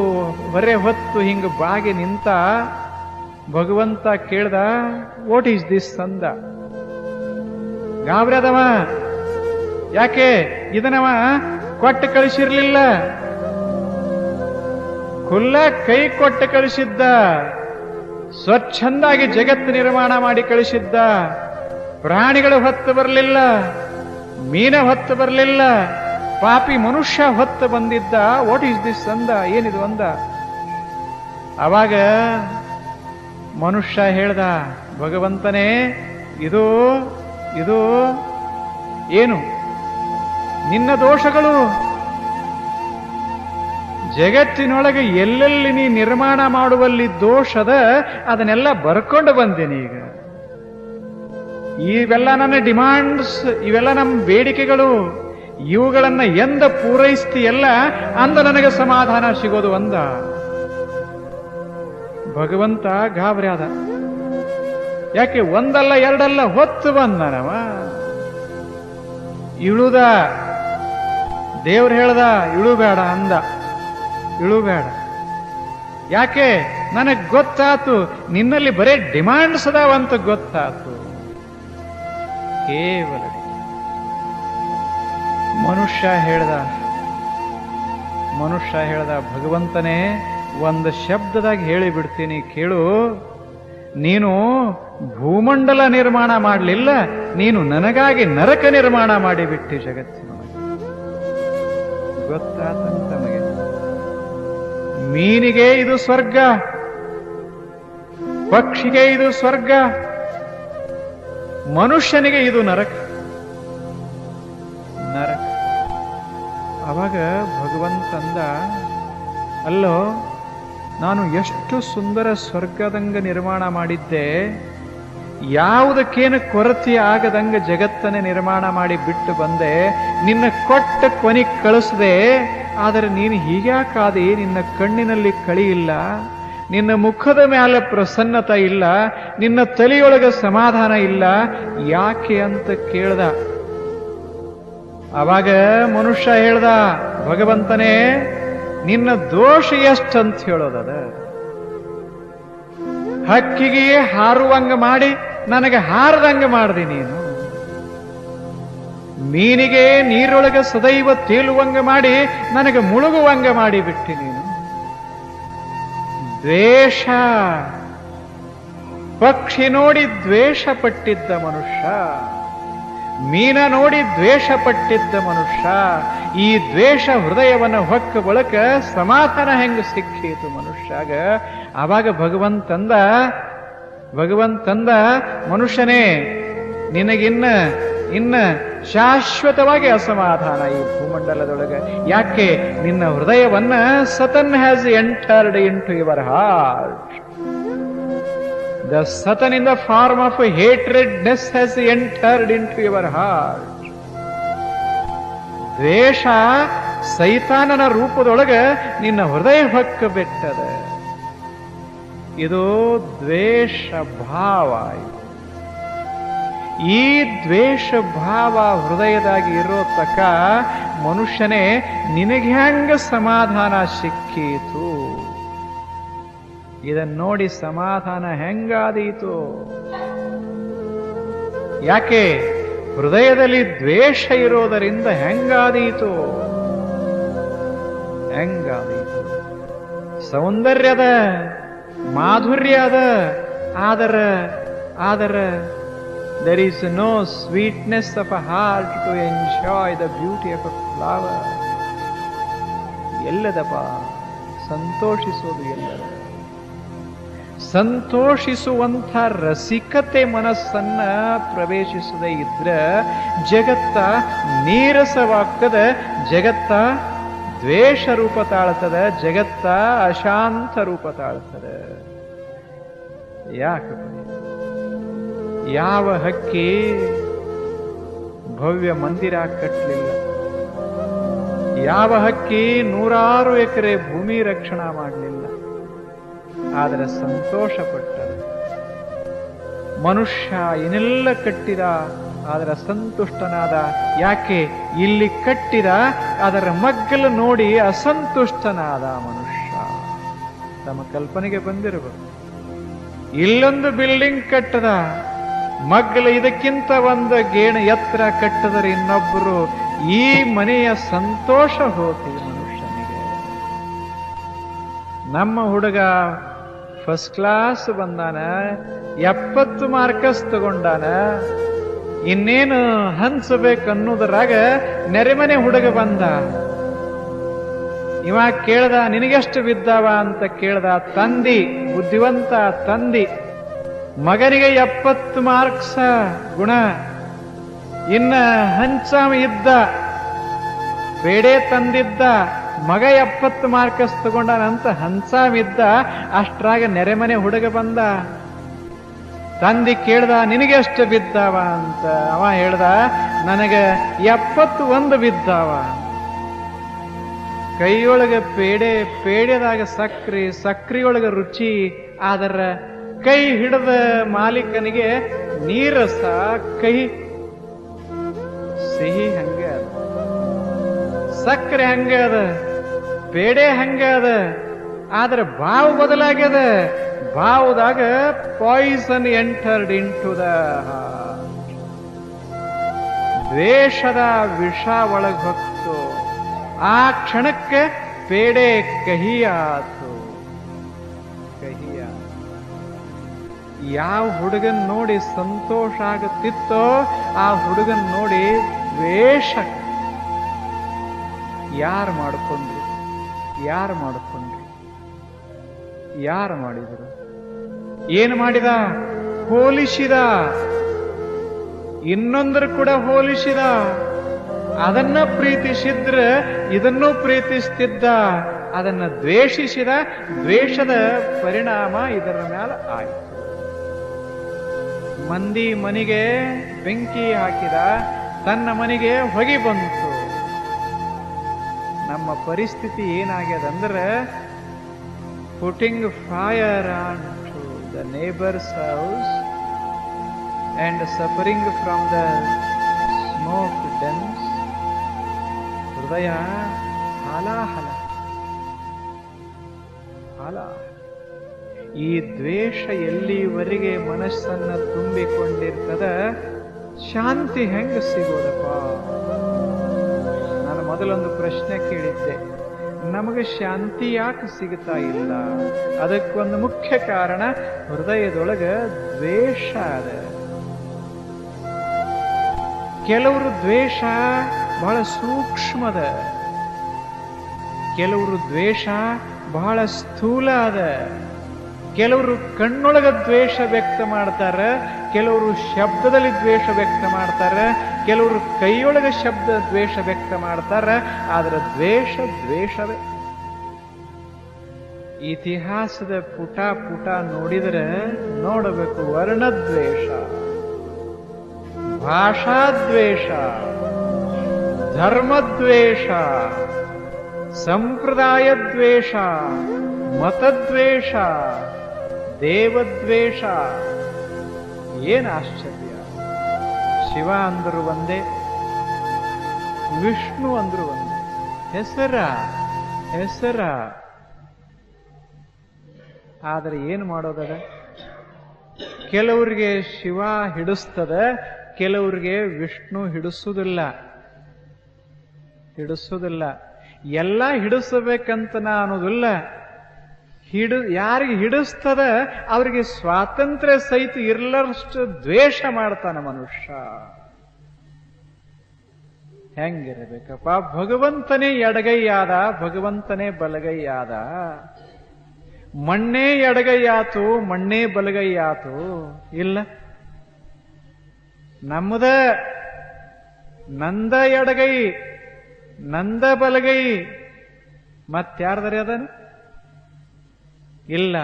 A: ಹೊರೆ ಹೊತ್ತು ಹಿಂಗ ಬಾಗಿ ನಿಂತ. ಭಗವಂತ ಕೇಳ್ದ, ವಾಟ್ ಈಸ್ ದಿಸ್ ಅಂದ. ಗಾಬರಿಯಾದವ. ಯಾಕೆ? ಇದನ್ನವ ಕೊಟ್ಟು ಕಳಿಸಿರ್ಲಿಲ್ಲ, ಖುಲ್ಲ ಕೈ ಕೊಟ್ಟು ಕಳಿಸಿದ್ದ. ಸ್ವಚ್ಛಂದಾಗಿ ಜಗತ್ತು ನಿರ್ಮಾಣ ಮಾಡಿ ಕಳಿಸಿದ್ದ. ಪ್ರಾಣಿಗಳು ಹೊತ್ತು ಬರಲಿಲ್ಲ, ಮೀನ ಹೊತ್ತು ಬರಲಿಲ್ಲ, ಪಾಪಿ ಮನುಷ್ಯ ಹೊತ್ತು ಬಂದಿದ್ದ. ವಾಟ್ ಈಸ್ ದಿಸ್ ಅಂದ. ಏನಿದು ಅಂದ. ಅವಾಗ ಮನುಷ್ಯ ಹೇಳ್ದ, ಭಗವಂತನೇ, ಇದು ಇದು ಏನು? ನಿನ್ನ ದೋಷಗಳು. ಜಗತ್ತಿನೊಳಗೆ ಎಲ್ಲೆಲ್ಲಿ ನೀ ನಿರ್ಮಾಣ ಮಾಡುವಲ್ಲಿ ದೋಷದ ಅದನ್ನೆಲ್ಲ ಬರ್ಕೊಂಡು ಬಂದೇನೆ. ಈಗ ಇವೆಲ್ಲ ನನ್ನ ಡಿಮಾಂಡ್ಸ್, ಇವೆಲ್ಲ ನಮ್ಮ ಬೇಡಿಕೆಗಳು. ಇವುಗಳನ್ನ ಎಂದ ಪೂರೈಸ್ತೀಯಲ್ಲ ಅಂದ ನನಗೆ ಸಮಾಧಾನ ಸಿಗೋದು ಅಂದ. ಭಗವಂತ ಗಾಬರಿ ಆದ. ಯಾಕೆ? ಒಂದಲ್ಲ ಎರಡಲ್ಲ ಹೊತ್ತು ಬಂದನವ. ಇಳುದ. ದೇವ್ರು ಹೇಳ್ದ, ಇಳುಬೇಡ ಅಂದ. ಇಳುಬೇಡ. ಯಾಕೆ? ನನಗ್ ಗೊತ್ತಾತು ನಿನ್ನಲ್ಲಿ ಬರೇ ಡಿಮಾಂಡ್ಸ್ ಅದಾವಂತ ಗೊತ್ತಾತು. ಕೇವಲ ಮನುಷ್ಯ ಹೇಳ್ದ, ಭಗವಂತನೇ, ಒಂದು ಶಬ್ದದಾಗ ಹೇಳಿಬಿಡ್ತೀನಿ ಕೇಳು. ನೀನು ಭೂಮಂಡಲ ನಿರ್ಮಾಣ ಮಾಡಲಿಲ್ಲ, ನೀನು ನನಗಾಗಿ ನರಕ ನಿರ್ಮಾಣ ಮಾಡಿಬಿಟ್ಟಿ ಜಗತ್ತಿನೊಳಗೆ. ಗೊತ್ತಾತಂತ ನಮಗೆ. ಮೀನಿಗೆ ಇದು ಸ್ವರ್ಗ, ಪಕ್ಷಿಗೆ ಇದು ಸ್ವರ್ಗ, ಮನುಷ್ಯನಿಗೆ ಇದು ನರಕ. ನರಕ. ಅವಾಗ ಭಗವಂತಂದ, ಅಲ್ಲೋ, ನಾನು ಎಷ್ಟು ಸುಂದರ ಸ್ವರ್ಗದಂಗ ನಿರ್ಮಾಣ ಮಾಡಿದ್ದೆ, ಯಾವುದಕ್ಕೇನು ಕೊರತೆ ಆಗದಂಗ ಜಗತ್ತನ್ನೇ ನಿರ್ಮಾಣ ಮಾಡಿ ಬಿಟ್ಟು ಬಂದೆ. ನಿನ್ನ ಕೊಟ್ಟ ಕೊನೆಗೆ ಕಳಿಸದೆ. ಆದರೆ ನೀನು ಹೀಗ್ಯಾಕಾದೆ? ನಿನ್ನ ಕಣ್ಣಿನಲ್ಲಿ ಕಳಿ ಇಲ್ಲ, ನಿನ್ನ ಮುಖದ ಮೇಲೆ ಪ್ರಸನ್ನತೆ ಇಲ್ಲ, ನಿನ್ನ ತಲೆಯೊಳಗೆ ಸಮಾಧಾನ ಇಲ್ಲ. ಯಾಕೆ ಅಂತ ಕೇಳ್ದ. ಅವಾಗ ಮನುಷ್ಯ ಹೇಳ್ದ, ಭಗವಂತನೇ, ನಿನ್ನ ದೋಷ ಎಷ್ಟಂತ ಹೇಳೋದದ. ಹಕ್ಕಿಗೆ ಹಾರುವಂಗ ಮಾಡಿ ನನಗೆ ಹಾರದಂಗ ಮಾಡ್ದಿ ನೀನು. ಮೀನಿಗೆ ನೀರೊಳಗೆ ಸದೈವ ತೇಲುವಂಗ ಮಾಡಿ ನನಗೆ ಮುಳುಗುವಂಗ ಮಾಡಿ ಬಿಟ್ಟಿ ನೀನು. ದ್ವೇಷ. ಪಕ್ಷಿ ನೋಡಿ ದ್ವೇಷ ಪಟ್ಟಿದ್ದ ಮನುಷ್ಯ, ಮೀನ ನೋಡಿ ದ್ವೇಷ ಪಟ್ಟಿದ್ದ ಮನುಷ್ಯ. ಈ ದ್ವೇಷ ಹೃದಯವನ್ನು ಹೊಕ್ಕ ಬಳಕ ಸಮಾಧಾನ ಹೆಂಗ ಸಿಕ್ಕೀತು ಮನುಷ್ಯಾಗ. ಆವಾಗ ಭಗವಂತಂದ, ಮನುಷ್ಯನೇ, ನಿನಗಿನ್ನ ಶಾಶ್ವತವಾಗಿ ಅಸಮಾಧಾನ ಈ ಭೂಮಂಡಲದೊಳಗೆ. ಯಾಕೆ? ನಿನ್ನ ಹೃದಯವನ್ನ Satan has entered into your heart. The Satan in the form of hatredness has entered into your heart. ದ್ವೇಷ ಸೈತಾನನ ರೂಪದೊಳಗೆ ನಿನ್ನ ಹೃದಯ ಹೊಕ್ಕ ಬಿಟ್ಟದ. ಇದು ದ್ವೇಷ ಭಾವ. ಈ ದ್ವೇಷ ಭಾವ ಹೃದಯದಾಗಿ ಇರೋ ತಕ ಮನುಷ್ಯನೇ, ನಿನಗೆ ಹೆಂಗ ಸಮಾಧಾನ ಸಿಕ್ಕೀತು? ಇದನ್ನ ನೋಡಿ ಸಮಾಧಾನ ಹೆಂಗಾದೀತು? ಯಾಕೆ? ಹೃದಯದಲ್ಲಿ ದ್ವೇಷ ಇರೋದರಿಂದ ಹೆಂಗಾದೀತು? ಹೆಂಗಾದೀತು? ಸೌಂದರ್ಯದ ಮಾಧುರ್ಯದ ಆದರ there is no sweetness of a heart to enjoy the beauty of a flower. ಎಲ್ಲದಪ್ಪ ಸಂತೋಷಿಸೋದು? ಎಲ್ಲದ ಸಂತೋಷಿಸುವಂಥ ರಸಿಕತೆ ಮನಸ್ಸನ್ನ ಪ್ರವೇಶಿಸದೇ ಇದ್ರೆ ಜಗತ್ತ ನೀರಸವಾಗ್ತದ, ಜಗತ್ತ ದ್ವೇಷ ರೂಪ ತಾಳ್ತದ, ಜಗತ್ತ ಅಶಾಂತ ರೂಪ ತಾಳ್ತದ. ಯಾಕೆ? ಯಾವ ಹಕ್ಕಿ ಭವ್ಯ ಮಂದಿರ ಕಟ್ಟಲಿಲ್ಲ? ಯಾವ ಹಕ್ಕಿ 100 ಎಕರೆ ಭೂಮಿ ರಕ್ಷಣಾ ಮಾಡಲಿಲ್ಲ? ಆದರೆ ಸಂತೋಷ ಪಟ್ಟದ. ಮನುಷ್ಯ ಏನೆಲ್ಲ ಕಟ್ಟಿದ, ಅದರ ಸಂತುಷ್ಟನಾದ. ಯಾಕೆ? ಇಲ್ಲಿ ಕಟ್ಟಿದ ಅದರ ಮಗ್ಗಲು ನೋಡಿ ಅಸಂತುಷ್ಟನಾದ ಮನುಷ್ಯ. ತಮ್ಮ ಕಲ್ಪನೆಗೆ ಬಂದಿರಬೇಕು. ಇಲ್ಲೊಂದು ಬಿಲ್ಡಿಂಗ್ ಕಟ್ಟದ, ಮಗ್ಗಲು ಇದಕ್ಕಿಂತ ಒಂದು ಗೇಣು ಎತ್ತರ ಕಟ್ಟದರೆ ಇನ್ನೊಬ್ಬರು ಈ ಮನೆಯ ಸಂತೋಷ ಹೋತಿ ಮನುಷ್ಯನಿಗೆ. ನಮ್ಮ ಹುಡುಗ ಫಸ್ಟ್ ಕ್ಲಾಸ್ ಬಂದಾನ, 70 ಮಾರ್ಕಸ್ ತಗೊಂಡಾನ, ಇನ್ನೇನು ಹಂಚಬೇಕನ್ನೋದ್ರಾಗ ನೆರೆಮನೆ ಹುಡುಗ ಬಂದ. ಇವ ಕೇಳ್ದ, ನಿನಗೆಷ್ಟು ಬಿದ್ದಾವ ಅಂತ ಕೇಳ್ದ. ತಂದಿ, ಬುದ್ಧಿವಂತ ತಂದಿ, ಮಗನಿಗೆ 70 ಮಾರ್ಕ್ಸ ಗುಣ, ಇನ್ನ ಹಂಚಾಮ ಇದ್ದ, ಬೇಡೆ ತಂದಿದ್ದ, ಮಗ 70 ಮಾರ್ಕಸ್ ತಗೊಂಡಾನಂತ ಹಂಚಾಮಿದ್ದ. ಅಷ್ಟ್ರಾಗ ನೆರೆಮನೆ ಹುಡುಗ ಬಂದ. ತಂದಿ ಕೇಳ್ದ, ನಿನಗೆ ಎಷ್ಟು ಬಿದ್ದಾವ ಅಂತ. ಅವ ಹೇಳ್ದ, ನನಗೆ 71 ಬಿದ್ದಾವ. ಕೈಯೊಳಗೆ ಪೇಡೆ, ಪೇಡೆದಾಗ ಸಕ್ರಿ, ಸಕ್ರಿಯೊಳಗ ರುಚಿ. ಆದರ ಕೈ ಹಿಡಿದ ಮಾಲೀಕನಿಗೆ ನೀರಸ, ಕೈ ಸಿಹಿ ಹಂಗೆ ಅದ, ಸಕ್ಕರೆ ಹಂಗೆ ಅದ, ಪೇಡೆ ಹಂಗೆ ಅದ. ಆದ್ರೆ ಬಾವು ಬದಲಾಗ್ಯದ. ಬಾವುದಾಗ poison entered into the heart. ದ್ವೇಷದ ವಿಷ ಒಳಗೆ ಹೊತ್ತು ಆ ಕ್ಷಣಕ್ಕೆ ಪೇಡೆ ಕಹಿಯಾತು, ಕಹಿಯ. ಯಾವ ಹುಡುಗನ್ ನೋಡಿ ಸಂತೋಷ ಆಗುತ್ತಿತ್ತೋ ಆ ಹುಡುಗನ್ ನೋಡಿ ದ್ವೇಷ. ಯಾರು ಮಾಡಿಕೊಂಡ್ರು? ಯಾರು ಮಾಡಿಕೊಂಡ್ರು? ಯಾರು ಮಾಡಿದರು? ಏನು ಮಾಡಿದ? ಹೋಲಿಸಿದ. ಇನ್ನೊಂದರು ಕೂಡ ಹೋಲಿಸಿದ. ಅದನ್ನ ಪ್ರೀತಿಸಿದ್ರೆ ಇದನ್ನೂ ಪ್ರೀತಿಸ್ತಿದ್ದ. ಅದನ್ನ ದ್ವೇಷಿಸಿದ. ದ್ವೇಷದ ಪರಿಣಾಮ ಇದರ ಮೇಲೆ ಆಯಿತು. ಮಂದಿ ಮನೆಗೆ ಬೆಂಕಿ ಹಾಕಿದ, ತನ್ನ ಮನೆಗೆ ಹೊಗೆ ಬಂತು. ನಮ್ಮ ಪರಿಸ್ಥಿತಿ ಏನಾಗ್ಯದಂದ್ರೆ, putting fire on to the neighbours house and suffering from the smoke dense. ಹೃದಯ ಹಾಲಾಹಲ, ಹಾಲ. ಈ ದ್ವೇಷ ಎಲ್ಲಿವರೆಗೆ ಮನಸ್ಸನ್ನ ತುಂಬಿಕೊಂಡಿರ್ತದ, ಶಾಂತಿ ಹೆಂಗ ಸಿಗೋದಪ್ಪ? ನಾನು ಮೊದಲೊಂದು ಪ್ರಶ್ನೆ ಕೇಳಿದ್ದೆ, ನಮಗೆ ಶಾಂತಿ ಯಾಕೆ ಸಿಗುತ್ತಾ ಇಲ್ಲ? ಅದಕ್ಕೊಂದು ಮುಖ್ಯ ಕಾರಣ ಹೃದಯದೊಳಗೆ ದ್ವೇಷ ಅದ. ಕೆಲವರು ದ್ವೇಷ ಬಹಳ ಸೂಕ್ಷ್ಮದ, ಕೆಲವರು ದ್ವೇಷ ಬಹಳ ಸ್ಥೂಲ ಅದ. ಕೆಲವರು ಕಣ್ಣೊಳಗ ದ್ವೇಷ ವ್ಯಕ್ತ ಮಾಡ್ತಾರೆ, ಕೆಲವರು ಶಬ್ದದಲ್ಲಿ ದ್ವೇಷ ವ್ಯಕ್ತ ಮಾಡ್ತಾರೆ, ಕೆಲವರು ಕೈಯೊಳಗ ಶಬ್ದ ದ್ವೇಷ ವ್ಯಕ್ತ ಮಾಡ್ತಾರೆ. ಆದ್ರೆ ದ್ವೇಷ ದ್ವೇಷವೇ. ಇತಿಹಾಸದ ಪುಟ ಪುಟ ನೋಡಿದರೆ ನೋಡಬೇಕು, ವರ್ಣದ್ವೇಷ, ಭಾಷಾದ್ವೇಷ, ಧರ್ಮದ್ವೇಷ, ಸಂಪ್ರದಾಯ ದ್ವೇಷ, ಮತದ್ವೇಷ, ದೇವದ್ವೇಷ. ಏನ್ ಆಶ್ಚರ್ಯ! ಶಿವ ಅಂದ್ರು ಒಂದೇ, ವಿಷ್ಣು ಅಂದ್ರು ಒಂದೇ. ಹೆಸರ ಆದರೆ ಏನು ಮಾಡೋದದ? ಕೆಲವ್ರಿಗೆ ಶಿವ ಹಿಡಿಸ್ತದ, ಕೆಲವ್ರಿಗೆ ವಿಷ್ಣು ಹಿಡಿಸುವುದಿಲ್ಲ. ಎಲ್ಲ ಹಿಡಿಸಬೇಕಂತ ಅನ್ನೋದಿಲ್ಲ. ಯಾರಿಗೆ ಹಿಡಿಸ್ತದ ಅವರಿಗೆ ಸ್ವಾತಂತ್ರ್ಯ ಸಹಿತ ಇರ್ಲಷ್ಟು ದ್ವೇಷ ಮಾಡ್ತಾನ ಮನುಷ್ಯ. ಹೆಂಗಿರಬೇಕಪ್ಪ? ಭಗವಂತನೇ ಎಡಗೈಯಾದ, ಭಗವಂತನೇ ಬಲಗೈಯಾದ. ಮಣ್ಣೇ ಎಡಗೈಯಾತು, ಮಣ್ಣೇ ಬಲಗೈಯಾತು. ಇಲ್ಲ, ನಂದ ಎಡಗೈ, ನಂದ ಬಲಗೈ, ಮತ್ಯಾರ್ದರೆ ಅದನ? ಇಲ್ಲ.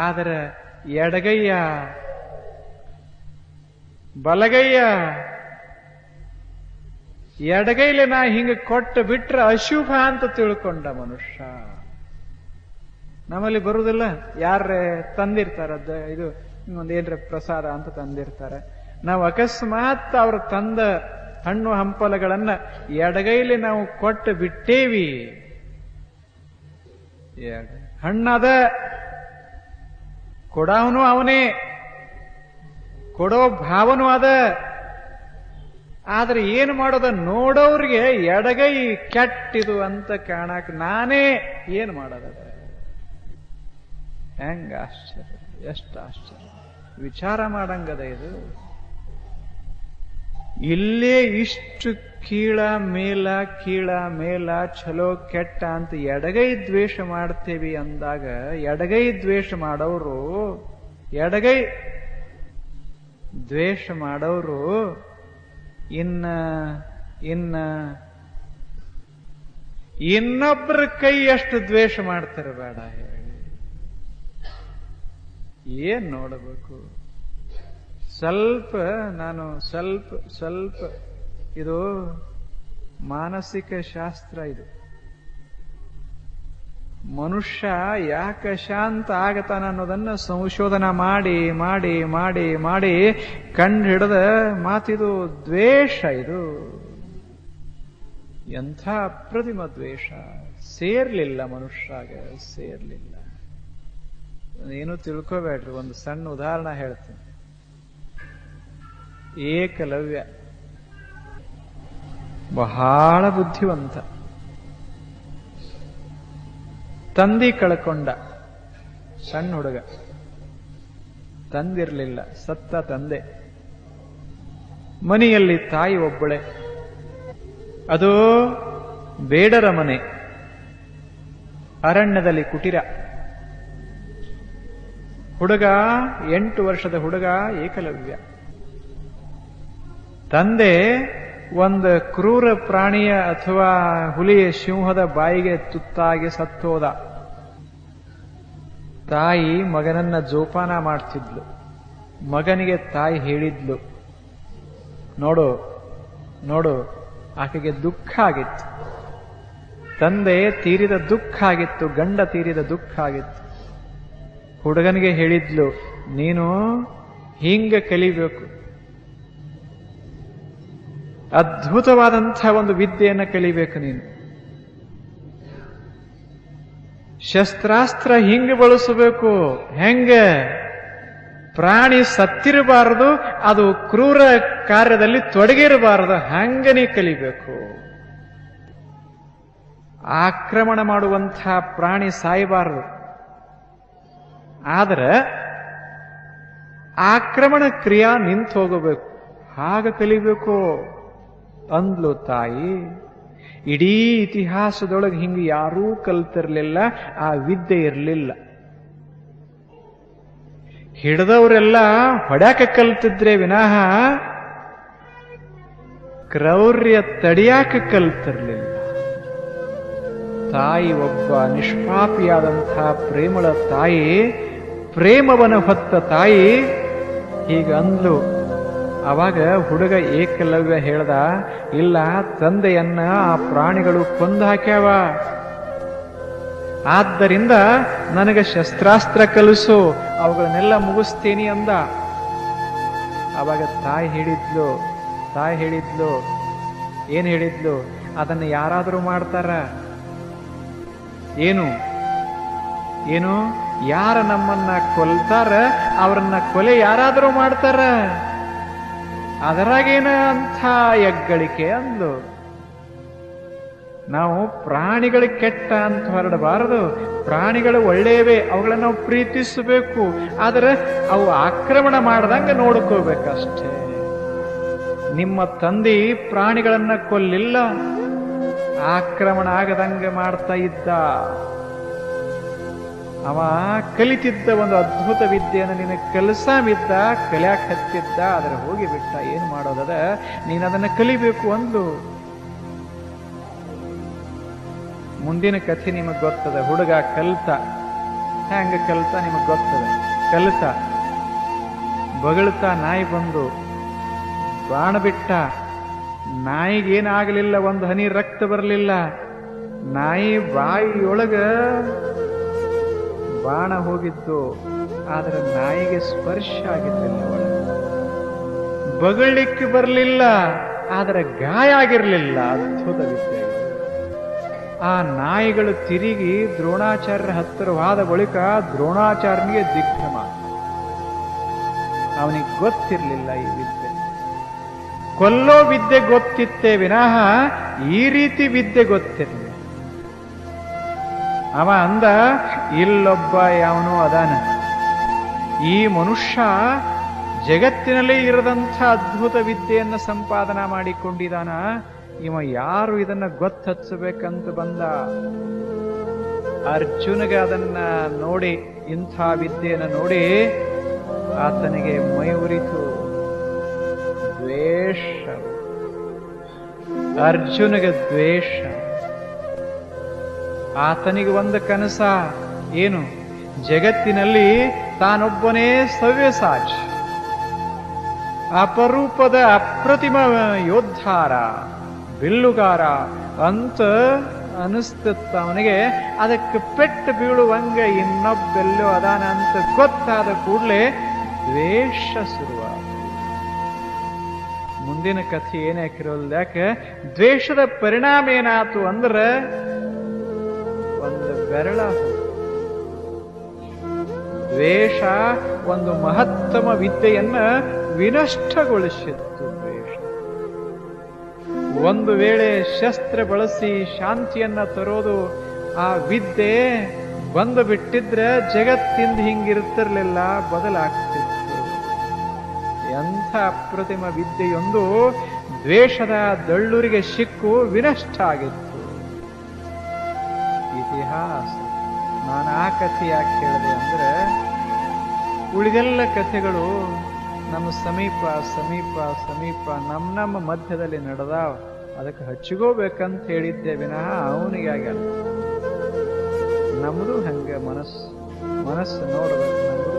A: ಆದರೆ ಎಡಗೈಯ ಬಲಗೈಯ ಎಡಗೈಲಿ ನಾ ಹಿಂಗ ಕೊಟ್ಟು ಬಿಟ್ರೆ ಅಶುಭ ಅಂತ ತಿಳ್ಕೊಂಡ ಮನುಷ್ಯ. ನಮ್ಮಲ್ಲಿ ಬರುವುದಿಲ್ಲ. ಯಾರೇ ತಂದಿರ್ತಾರದ್ದು ಇದು ಒಂದೇನ್ರ ಪ್ರಸಾದ ಅಂತ ತಂದಿರ್ತಾರೆ. ನಾವು ಅಕಸ್ಮಾತ್ ಅವ್ರ ತಂದ ಹಣ್ಣು ಹಂಪಲಗಳನ್ನ ಎಡಗೈಲಿ ನಾವು ಕೊಟ್ಟು ಬಿಟ್ಟೇವಿ. ಹಣ್ಣದ ಕೊಡವನು ಅವನೇ, ಕೊಡೋ ಭಾವನೂ ಅದ. ಆದ್ರೆ ಏನು ಮಾಡೋದ? ನೋಡೋರಿಗೆ ಎಡಗೈ ಕೆಟ್ಟಿದು ಅಂತ ಕಾಣಕ್ ನಾನೇ ಏನು ಮಾಡೋದ? ಹೆಂಗ ಆಶ್ಚರ್ಯ, ಎಷ್ಟು ಆಶ್ಚರ್ಯ! ವಿಚಾರ ಮಾಡಂಗದ ಇದು. ಇಲ್ಲೇ ಇಷ್ಟು ಕೀಳ ಮೇಲ ಚಲೋ ಕೆಟ್ಟ ಅಂತ ಎಡಗೈ ದ್ವೇಷ ಮಾಡ್ತೇವಿ ಅಂದಾಗ, ಎಡಗೈ ದ್ವೇಷ ಮಾಡೋರು ಇನ್ನೊಬ್ಬರ ಕೈ ಎಷ್ಟು ದ್ವೇಷ ಮಾಡ್ತಾರೆ ಬೇಡ ಹೇಳಿ. ಏನ್ ನೋಡಬೇಕು? ಸ್ವಲ್ಪ ಇದು ಮಾನಸಿಕ ಶಾಸ್ತ್ರ. ಇದು ಮನುಷ್ಯ ಯಾಕೆ ಶಾಂತ ಆಗತಾನ ಅನ್ನೋದನ್ನ ಸಂಶೋಧನಾ ಮಾಡಿ ಮಾಡಿ ಮಾಡಿ ಮಾಡಿ ಕಂಡು ಹಿಡಿದ ಮಾತಿದು ದ್ವೇಷ. ಇದು ಎಂಥ ಅಪ್ರತಿಮ ದ್ವೇಷ! ಸೇರ್ಲಿಲ್ಲ ಮನುಷ್ಯಾಗ, ಸೇರ್ಲಿಲ್ಲ. ಏನು ತಿಳ್ಕೋಬೇಡ್ರಿ. ಒಂದು ಸಣ್ಣ ಉದಾಹರಣೆ ಹೇಳ್ತೀನಿ. ಏಕಲವ್ಯ ಬಹಳ ಬುದ್ಧಿವಂತ. ತಂದಿ ಕಳ್ಕೊಂಡ, ಸಣ್ಣ ಹುಡುಗ, ತಂದಿರ್ಲಿಲ್ಲ, ಸತ್ತ ತಂದೆ. ಮನೆಯಲ್ಲಿ ತಾಯಿ ಒಬ್ಬಳೆ. ಅದು ಬೇಡರ ಮನೆ, ಅರಣ್ಯದಲ್ಲಿ ಕುಟೀರ. ಹುಡುಗ 8 ವರ್ಷದ ಹುಡುಗ, ಏಕಲವ್ಯ. ತಂದೆ ಒಂದು ಕ್ರೂರ ಪ್ರಾಣಿಯ ಅಥವಾ ಹುಲಿಯ ಸಿಂಹದ ಬಾಯಿಗೆ ತುತ್ತಾಗಿ ಸತ್ತೋದ. ತಾಯಿ ಮಗನನ್ನ ಜೋಪಾನ ಮಾಡ್ತಿದ್ಲು. ಮಗನಿಗೆ ತಾಯಿ ಹೇಳಿದ್ಲು, ನೋಡು ಆಕೆಗೆ ದುಃಖ ಆಗಿತ್ತು. ತಂದೆ ತೀರಿದ ದುಃಖ ಆಗಿತ್ತು, ಗಂಡ ತೀರಿದ ದುಃಖ ಆಗಿತ್ತು. ಹುಡುಗನಿಗೆ ಹೇಳಿದ್ಲು, ನೀನು ಹಿಂಗ ಕಲಿಬೇಕು, ಅದ್ಭುತವಾದಂಥ ಒಂದು ವಿದ್ಯೆಯನ್ನು ಕಲಿಬೇಕು ನೀನು. ಶಸ್ತ್ರಾಸ್ತ್ರ ಹಿಂಗ ಬಳಸಬೇಕು. ಹೆಂಗ? ಪ್ರಾಣಿ ಸತ್ತಿರಬಾರದು, ಅದು ಕ್ರೂರ ಕಾರ್ಯದಲ್ಲಿ ತೊಡಗಿರಬಾರದು, ಹಂಗ ನೀ ಕಲಿಬೇಕು. ಆಕ್ರಮಣ ಮಾಡುವಂಥ ಪ್ರಾಣಿ ಸಾಯಬಾರದು, ಆದ್ರೆ ಆಕ್ರಮಣ ಕ್ರಿಯಾ ನಿಂತು ಹೋಗಬೇಕು, ಹಾಗ ಕಲಿಬೇಕು ಅಂದ್ಲು ತಾಯಿ. ಇಡೀ ಇತಿಹಾಸದೊಳಗೆ ಹಿಂಗೆ ಯಾರೂ ಕಲ್ತಿರ್ಲಿಲ್ಲ, ಆ ವಿದ್ಯೆ ಇರಲಿಲ್ಲ. ಹಿಡಿದವರೆಲ್ಲ ಹೊಡ್ಯಾಕ ಕಲ್ತಿದ್ರೆ ವಿನಃ ಕ್ರೌರ್ಯ ತಡಿಯಾಕ ಕಲ್ತಿರ್ಲಿಲ್ಲ. ತಾಯಿ ಒಬ್ಬ ನಿಷ್ಪಾಪಿಯಾದಂಥ ಪ್ರೇಮಳ ತಾಯಿ, ಪ್ರೇಮವನ ಹೊತ್ತ ತಾಯಿ ಹೀಗ ಅಂದ್ಲು. ಅವಾಗ ಹುಡುಗ ಏಕಲವ್ಯ ಹೇಳ್ದ, ಇಲ್ಲ, ತಂದೆಯನ್ನ ಆ ಪ್ರಾಣಿಗಳು ಕೊಂದು ಹಾಕ್ಯಾವ, ಆದ್ದರಿಂದ ನನಗೆ ಶಸ್ತ್ರಾಸ್ತ್ರ ಕಲಿಸು, ಅವುಗಳನ್ನೆಲ್ಲ ಮುಗಿಸ್ತೀನಿ ಅಂದ. ಅವಾಗ ತಾಯಿ ಹೇಳಿದ್ಲು, ಏನ್ ಹೇಳಿದ್ಲು? ಅದನ್ನು ಯಾರಾದರೂ ಮಾಡ್ತಾರ? ಏನು? ಏನು, ಯಾರ ನಮ್ಮನ್ನ ಕೊಲ್ತಾರ ಅವ್ರನ್ನ ಕೊಲೆ ಯಾರಾದರೂ ಮಾಡ್ತಾರ, ಅದರಾಗೇನ ಅಂಥ ಎಗ್ಗಳಿಕೆ ಅಂದ್ಲು. ನಾವು ಪ್ರಾಣಿಗಳು ಕೆಟ್ಟ ಅಂತ ಹೊರಡಬಾರದು, ಪ್ರಾಣಿಗಳು ಒಳ್ಳೆಯವೇ, ಅವುಗಳನ್ನ ನಾವು ಪ್ರೀತಿಸಬೇಕು, ಆದರೆ ಅವು ಆಕ್ರಮಣ ಮಾಡ್ದಂಗೆ ನೋಡ್ಕೋಬೇಕಷ್ಟೇ. ನಿಮ್ಮ ತಂದೆ ಪ್ರಾಣಿಗಳನ್ನ ಕೊಲ್ಲಿಲ್ಲ, ಆಕ್ರಮಣ ಆಗದಂಗೆ ಮಾಡ್ತಾ ಇದ್ದ. ಅವ ಕಲಿತಿದ್ದ ಒಂದು ಅದ್ಭುತ ವಿದ್ಯೆಯನ್ನು ನಿನಗೆ ಕಲಿಸಾಮಿದ್ದ, ಕಲಿಯಾಕ ಹತ್ತಿದ್ದ, ಆದ್ರೆ ಹೋಗಿಬಿಟ್ಟ. ಏನು ಮಾಡೋದದ, ನೀನು ಅದನ್ನ ಕಲಿಬೇಕು ಅಂದ್ಲು. ಮುಂದಿನ ಕಥೆ ನಿಮಗ್ ಗೊತ್ತದ. ಹುಡುಗ ಕಲ್ತ, ಹೆಂಗ ಕಲ್ತ ನಿಮಗ್ ಗೊತ್ತದ. ಕಲ್ತ ಬಗಳ್ತಾ ನಾಯಿ ಬಂದು ಬಾಣ ಬಿಟ್ಟ. ನಾಯಿಗೇನಾಗಲಿಲ್ಲ, ಒಂದು ಹನಿ ರಕ್ತ ಬರಲಿಲ್ಲ. ನಾಯಿ ಬಾಯಿಯೊಳಗ ಬಾಣ ಹೋಗಿದ್ದು, ಆದ್ರೆ ನಾಯಿಗೆ ಸ್ಪರ್ಶ ಆಗಿರ್ಲಿಲ್ಲ. ಒಳಗೆ ಬಗಳ್ಲಿಕ್ಕೆ ಬರಲಿಲ್ಲ, ಆದ್ರೆ ಗಾಯ ಆಗಿರ್ಲಿಲ್ಲ. ಅದ್ಭುತ ವಿದ್ಯೆ. ಆ ನಾಯಿಗಳು ತಿರುಗಿ ದ್ರೋಣಾಚಾರ್ಯರ ಹತ್ತಿರವಾದ ಬಳಿಕ ದ್ರೋಣಾಚಾರ್ಯನಿಗೆ ದಿಗ್ಭ್ರಮ. ಅವನಿಗೆ ಗೊತ್ತಿರಲಿಲ್ಲ ಈ ವಿದ್ಯೆ. ಕೊಲ್ಲೋ ವಿದ್ಯೆ ಗೊತ್ತಿತ್ತೇ ವಿನಃ ಈ ರೀತಿ ವಿದ್ಯೆ ಗೊತ್ತಿರಲಿಲ್ಲ. ಅವ ಅಂದ, ಇಲ್ಲೊಬ್ಬ ಯಾವನೋ ಅದಾನ, ಈ ಮನುಷ್ಯ ಜಗತ್ತಿನಲ್ಲಿ ಇರದಂಥ ಅದ್ಭುತ ವಿದ್ಯೆಯನ್ನು ಸಂಪಾದನಾ ಮಾಡಿಕೊಂಡಿದ್ದಾನ. ಇವ ಯಾರು ಇದನ್ನ ಗೊತ್ತಚ್ಚಬೇಕಂತ ಬಂದ. ಅರ್ಜುನಿಗೆ ಅದನ್ನ ನೋಡಿ, ಇಂಥ ವಿದ್ಯೆಯನ್ನು ನೋಡಿ ಆತನಿಗೆ ಮೈ ಉರಿತು. ದ್ವೇಷ, ಅರ್ಜುನಿಗೆ ದ್ವೇಷ. ಆತನಿಗೆ ಒಂದು ಕನಸ ಏನು, ಜಗತ್ತಿನಲ್ಲಿ ತಾನೊಬ್ಬನೇ ಸವ್ಯಸಾಚಿ, ಅಪರೂಪದ ಅಪ್ರತಿಮ ಯೋದ್ಧಾರ, ಬಿಲ್ಲುಗಾರ ಅಂತ ಅನಿಸ್ತಿತ್ತ ಅವನಿಗೆ. ಅದಕ್ಕೆ ಪೆಟ್ಟು ಬೀಳುವಂಗ ಇನ್ನೊಬ್ಬೆಲ್ಲೋ ಅದಾನ ಅಂತ ಗೊತ್ತಾದ ಕೂಡಲೇ ದ್ವೇಷ ಶುರುವಾದ. ಮುಂದಿನ ಕಥೆ ಏನಾಕಿರೋಲ್ಲ. ಯಾಕೆ ದ್ವೇಷದ ಪರಿಣಾಮ ಏನಾತು ಅಂದ್ರೆ ಒಂದು ಬೆರಳ. ದ್ವೇಷ ಒಂದು ಮಹತ್ತಮ ವಿದ್ಯೆಯನ್ನ ವಿನಷ್ಟಗೊಳಿಸಿತ್ತು. ದ್ವೇಷ ಒಂದು ವೇಳೆ ಶಸ್ತ್ರ ಬಳಸಿ ಶಾಂತಿಯನ್ನ ತರೋದು ಆ ವಿದ್ಯೆ ಬಂದು ಬಿಟ್ಟಿದ್ರೆ ಜಗತ್ತಿಂದ ಹಿಂಗಿರ್ತಿರ್ಲಿಲ್ಲ, ಬದಲಾಗ್ತಿತ್ತು. ಎಂಥ ಅಪ್ರತಿಮ ವಿದ್ಯೆಯೊಂದು ದ್ವೇಷದ ದಳ್ಳೂರಿಗೆ ಸಿಕ್ಕು ವಿನಷ್ಟ ಆಗಿತ್ತು. ಇತಿಹಾಸ. ನಾನು ಆ ಕಥೆ ಯಾಕೆ ಹೇಳಿದೆ ಅಂದ್ರೆ, ಉಳಿದೆಲ್ಲ ಕಥೆಗಳು ನಮ್ಮ ಸಮೀಪ ಸಮೀಪ ಸಮೀಪ ನಮ್ಮ ಮಧ್ಯದಲ್ಲಿ ನಡೆದಾವ. ಅದಕ್ಕೆ ಹಚ್ಚಿಗೋಬೇಕಂತ ಹೇಳಿದ್ದೆ ವಿನಃ ಅವನಿಗೆ ಆಗ್ಯಾನ. ನಮ್ದು ಹಂಗೆ ಮನಸ್ಸು ನೋಡ್ಬೇಕು. ನಮ್ದು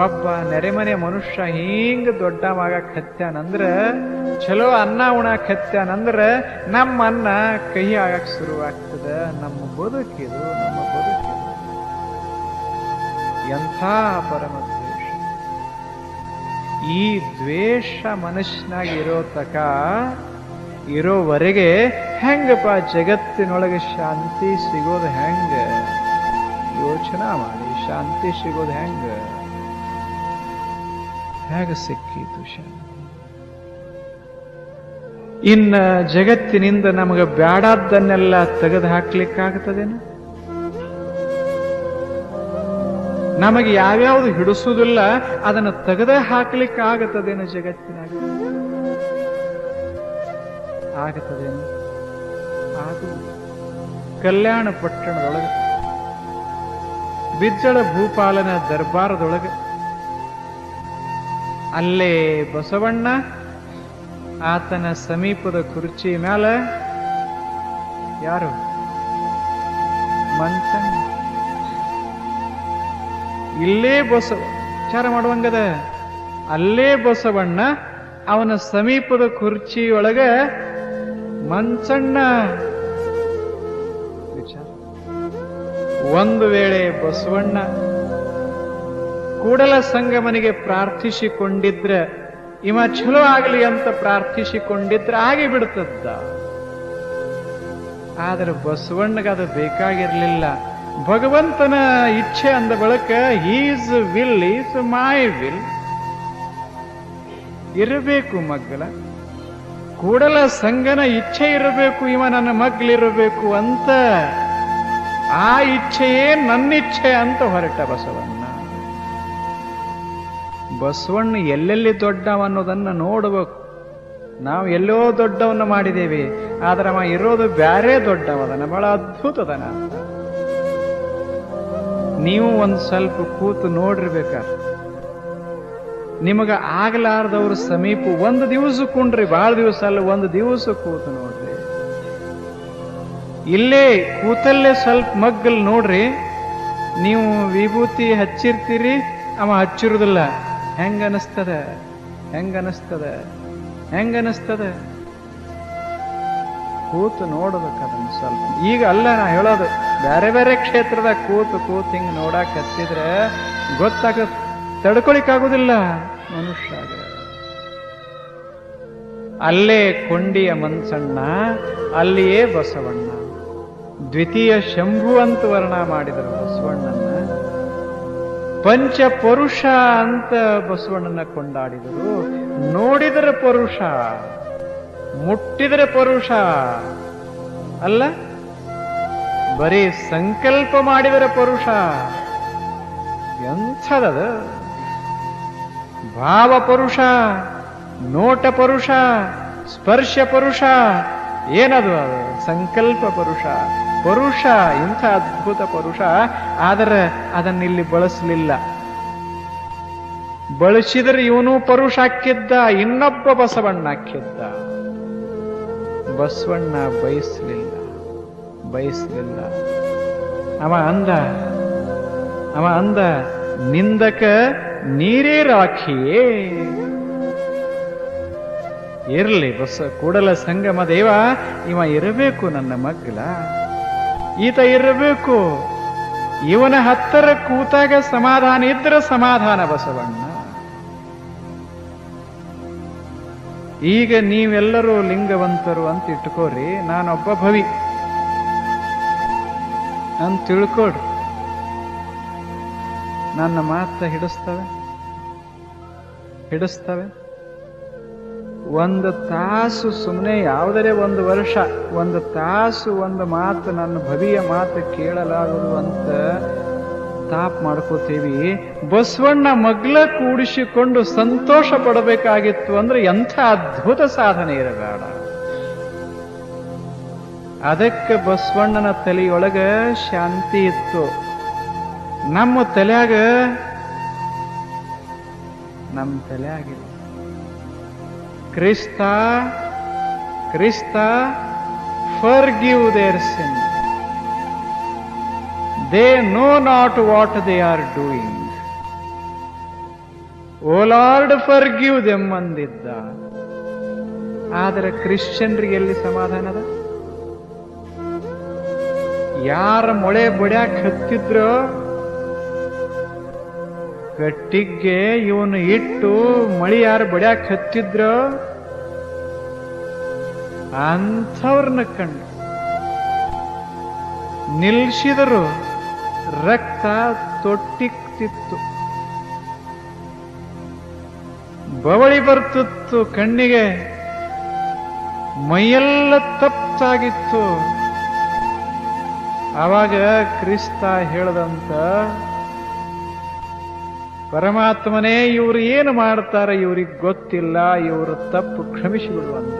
A: ಒಬ್ಬ ನೆರೆಮನೆ ಮನುಷ್ಯ ಹಿಂಗ ದೊಡ್ಡ ಮಗಕ್ ಹತ್ಯಾನಂದ್ರ, ಚಲೋ ಅನ್ನ ಉಣಾಕ್ ಹತ್ಯಾನಂದ್ರ ನಮ್ಮ ಅನ್ನ ಕಹಿ ಆಗಕ್ ಶುರುವಾಗ್ತದ. ನಮ್ಮ ಬದುಕಿದು, ನಮ್ಮ ಬದುಕಿದು ಎಂಥ ಪರಮ ದ್ವೇಷ. ಈ ದ್ವೇಷ ಮನುಷ್ಯನಾಗಿ ಇರೋವರೆಗೆ ಹೆಂಗಪ್ಪ ಜಗತ್ತಿನೊಳಗೆ ಶಾಂತಿ ಸಿಗೋದು ಹೆಂಗ? ಯೋಚನಾ ಮಾಡಿ. ಶಾಂತಿ ಸಿಗೋದು ಹೇಗೆ ಸಿಕ್ಕಿತು ಶಾಂತಿ? ಇನ್ನ ಜಗತ್ತಿನಿಂದ ನಮಗೆ ಬ್ಯಾಡಾದ್ದನ್ನೆಲ್ಲ ತೆಗೆದು ಹಾಕ್ಲಿಕ್ಕಾಗ್ತದೇನು? ನಮಗೆ ಯಾವ್ಯಾವುದು ಹಿಡಿಸುವುದಿಲ್ಲ ಅದನ್ನು ತೆಗೆದೇ ಹಾಕ್ಲಿಕ್ಕಾಗತ್ತದೇನು? ಜಗತ್ತಿನಾಗ ಆಗತ್ತದೇನು? ಆಗುವುದು. ಕಲ್ಯಾಣ ಪಟ್ಟಣದೊಳಗೆ ಬಿಜ್ಜಳ ಭೂಪಾಲನ ದರ್ಬಾರದೊಳಗೆ ಅಲ್ಲೇ ಬಸವಣ್ಣ, ಆತನ ಸಮೀಪದ ಕುರ್ಚಿ ಮ್ಯಾಲ ಯಾರು? ಮಂಚಣ್ಣ. ಇಲ್ಲೇ ಬಸವ ವಿಚಾರ ಮಾಡುವಂಗದ. ಅಲ್ಲೇ ಬಸವಣ್ಣ, ಅವನ ಸಮೀಪದ ಕುರ್ಚಿಯೊಳಗ ಮಂಚಣ್ಣ. ವಿಚಾರ. ಒಂದು ವೇಳೆ ಬಸವಣ್ಣ ಕೂಡಲ ಸಂಗಮನಿಗೆ ಪ್ರಾರ್ಥಿಸಿಕೊಂಡಿದ್ರೆ, ಇವ ಚಲೋ ಆಗಲಿ ಅಂತ ಪ್ರಾರ್ಥಿಸಿಕೊಂಡಿದ್ರೆ ಆಗಿ ಬಿಡ್ತದ್ದ. ಆದ್ರೆ ಬಸವಣ್ಣಗೆ ಅದು ಬೇಕಾಗಿರ್ಲಿಲ್ಲ. ಭಗವಂತನ ಇಚ್ಛೆ ಅಂದ ಬಳಕ his will is my will ಇರಬೇಕು. ಮಗ್ಗಲ ಕೂಡಲ ಸಂಗನ ಇಚ್ಛೆ ಇರಬೇಕು, ಇವ ನನ್ನ ಮಗ್ಲಿರಬೇಕು ಅಂತ. ಆ ಇಚ್ಛೆಯೇ ನನ್ನಿಚ್ಛೆ ಅಂತ ಹೊರಟ ಬಸವಣ್ಣ. ಬಸವಣ್ಣ ಎಲ್ಲೆಲ್ಲಿ ದೊಡ್ಡವ ಅನ್ನೋದನ್ನ ನೋಡ್ಬೇಕು. ನಾವು ಎಲ್ಲೋ ದೊಡ್ಡವನ್ನ ಮಾಡಿದ್ದೇವೆ, ಆದ್ರೆ ಅವ ಇರೋದು ಬ್ಯಾರೆ ದೊಡ್ಡವದನ, ಬಹಳ ಅದ್ಭುತದನ ಅಂತ. ನೀವು ಒಂದ್ ಸ್ವಲ್ಪ ಕೂತು ನೋಡಿರ್ಬೇಕಾದ್ರೆ ನಿಮಗ ಆಗ್ಲಾರ್ದವ್ರ ಸಮೀಪ ಒಂದು ದಿವಸ ಕುಂಡ್ರಿ, ಬಹಳ ದಿವಸ ಅಲ್ಲ, ಒಂದು ದಿವಸ ಕೂತು ನೋಡ್ರಿ. ಇಲ್ಲೇ ಕೂತಲ್ಲೇ ಸ್ವಲ್ಪ ಮಗ್ಗಲ್ ನೋಡ್ರಿ. ನೀವು ವಿಭೂತಿ ಹಚ್ಚಿರ್ತೀರಿ, ಅವ ಹಚ್ಚಿರುದಿಲ್ಲ. ಹೆಂಗನಸ್ತದ ಹೆಂಗನಸ್ತದ ಹೆಂಗನಸ್ತದ ಕೂತು ನೋಡ್ಬೇಕು ಅದನ್ನು ಸ್ವಲ್ಪ. ಈಗ ಅಲ್ಲ ನಾ ಹೇಳೋದು, ಬೇರೆ ಬೇರೆ ಕ್ಷೇತ್ರದಾಗ ಕೂತು ಹಿಂಗ್ ನೋಡಾಕ್ ಹತ್ತಿದ್ರೆ ಗೊತ್ತಾಗತ್, ತಡ್ಕೊಳಿಕ್ಕಾಗುದಿಲ್ಲ ಮನುಷ್ಯ. ಅಲ್ಲೇ ಕೊಂಡಿಯ ಮನ್ಸಣ್ಣ, ಅಲ್ಲಿಯೇ ಬಸವಣ್ಣ. ದ್ವಿತೀಯ ಶಂಭು ಅಂತ ವರ್ಣ ಮಾಡಿದರು ಬಸವಣ್ಣನ. ಪಂಚಪುರುಷ ಅಂತ ಬಸವಣ್ಣನ ಕೊಂಡಾಡಿದರು. ನೋಡಿದರೆ ಪುರುಷ, ಮುಟ್ಟಿದರೆ ಪುರುಷ ಅಲ್ಲ, ಬರೀ ಸಂಕಲ್ಪ ಮಾಡಿದರೆ ಪುರುಷ. ಎಂಥದದ ಭಾವ ಪುರುಷ, ನೋಟ ಪುರುಷ, ಸ್ಪರ್ಶ ಪುರುಷ, ಏನದು ಅದು ಸಂಕಲ್ಪ ಪುರುಷ. ಪುರುಷ ಇಂಥ ಅದ್ಭುತ ಪುರುಷ. ಆದರೆ ಅದನ್ನಿಲ್ಲಿ ಬಳಸಲಿಲ್ಲ. ಬಳಸಿದರೆ ಇವನು ಪುರುಷ ಹಾಕಿದ್ದ, ಇನ್ನೊಬ್ಬ ಬಸವಣ್ಣ ಹಾಕಿದ್ದ. ಬಸವಣ್ಣ ಬಯಸಲಿಲ್ಲ. ಅವ ಅಂದ ನಿಂದಕ ನೀರೇ ರಾಖಿಯೇ. ಇರ್ಲಿ ಕೂಡಲ ಸಂಗಮ ದೇವ, ಇವ ಇರಬೇಕು ನನ್ನ ಮಗ್ಗಲ, ಈತ ಇರಬೇಕು. ಇವನ ಹತ್ತರ ಕೂತಾಗ ಸಮಾಧಾನ ಇದ್ರೆ ಸಮಾಧಾನ ಬಸವಣ್ಣ. ಈಗ ನೀವೆಲ್ಲರೂ ಲಿಂಗವಂತರು ಅಂತ ಇಟ್ಕೋರಿ, ನಾನೊಬ್ಬ ಭವಿ ಅಂತ ತಿಳ್ಕೊಡ್ರಿ. ನನ್ನ ಮಾತ ಹಿಡಿಸ್ತವೆ. ಒಂದು ತಾಸು ಸುಮ್ಮನೆ, ಯಾವುದರೆ ಒಂದು ವರ್ಷ, ಒಂದು ತಾಸು ಒಂದು ಮಾತು, ನನ್ನ ಭವಿಯ ಮಾತು ಕೇಳಲಾಗದು ಅಂತ ತಾಪ್ ಮಾಡ್ಕೋತೀವಿ. ಬಸವಣ್ಣ ಮಗ್ಲ ಕೂಡಿಸಿಕೊಂಡು ಸಂತೋಷ ಪಡಬೇಕಾಗಿತ್ತು ಅಂದ್ರೆ ಎಂಥ ಅದ್ಭುತ ಸಾಧನೆ ಇರಬೇಡ. ಅದಕ್ಕೆ ಬಸವಣ್ಣನ ತಲೆಯೊಳಗ ಶಾಂತಿ ಇತ್ತು. ನಮ್ಮ ತಲೆಯಾಗಿಲ್ಲ. Krista, forgive their sin. They know not what they are doing. O Lord, forgive them ಅಂದಿದ್ದ. ಆದರೆ ಕ್ರಿಶ್ಚಿಯನ್ರಿಗೆ ಎಲ್ಲಿ ಸಮಾಧಾನದ? ಯಾರ ಮೊಳೆ ಬಡ್ಯಾಕ ಹತ್ತಿದ್ರೋ ಕಟ್ಟಿಗೆ ಇವನು ಇಟ್ಟು ಮಳಿ ಯಾರು ಬಡ್ಯಾಕ ಹತ್ತಿದ್ರೋ ಅಂಥವ್ರನ್ನ ಕಂಡು ನಿಲ್ಸಿದರು. ರಕ್ತ ತೊಟ್ಟಿಕ್ತಿತ್ತು, ಬವಳಿ ಬರ್ತಿತ್ತು ಕಣ್ಣಿಗೆ, ಮೈಯೆಲ್ಲ ತಪ್ಪಾಗಿತ್ತು. ಆವಾಗ ಕ್ರಿಸ್ತ ಹೇಳದಂತ, ಪರಮಾತ್ಮನೇ ಇವರು ಏನು ಮಾಡ್ತಾರೆ ಇವ್ರಿಗೆ ಗೊತ್ತಿಲ್ಲ, ಇವರು ತಪ್ಪು ಕ್ಷಮಿಸಿಬಿಡುವಂತ.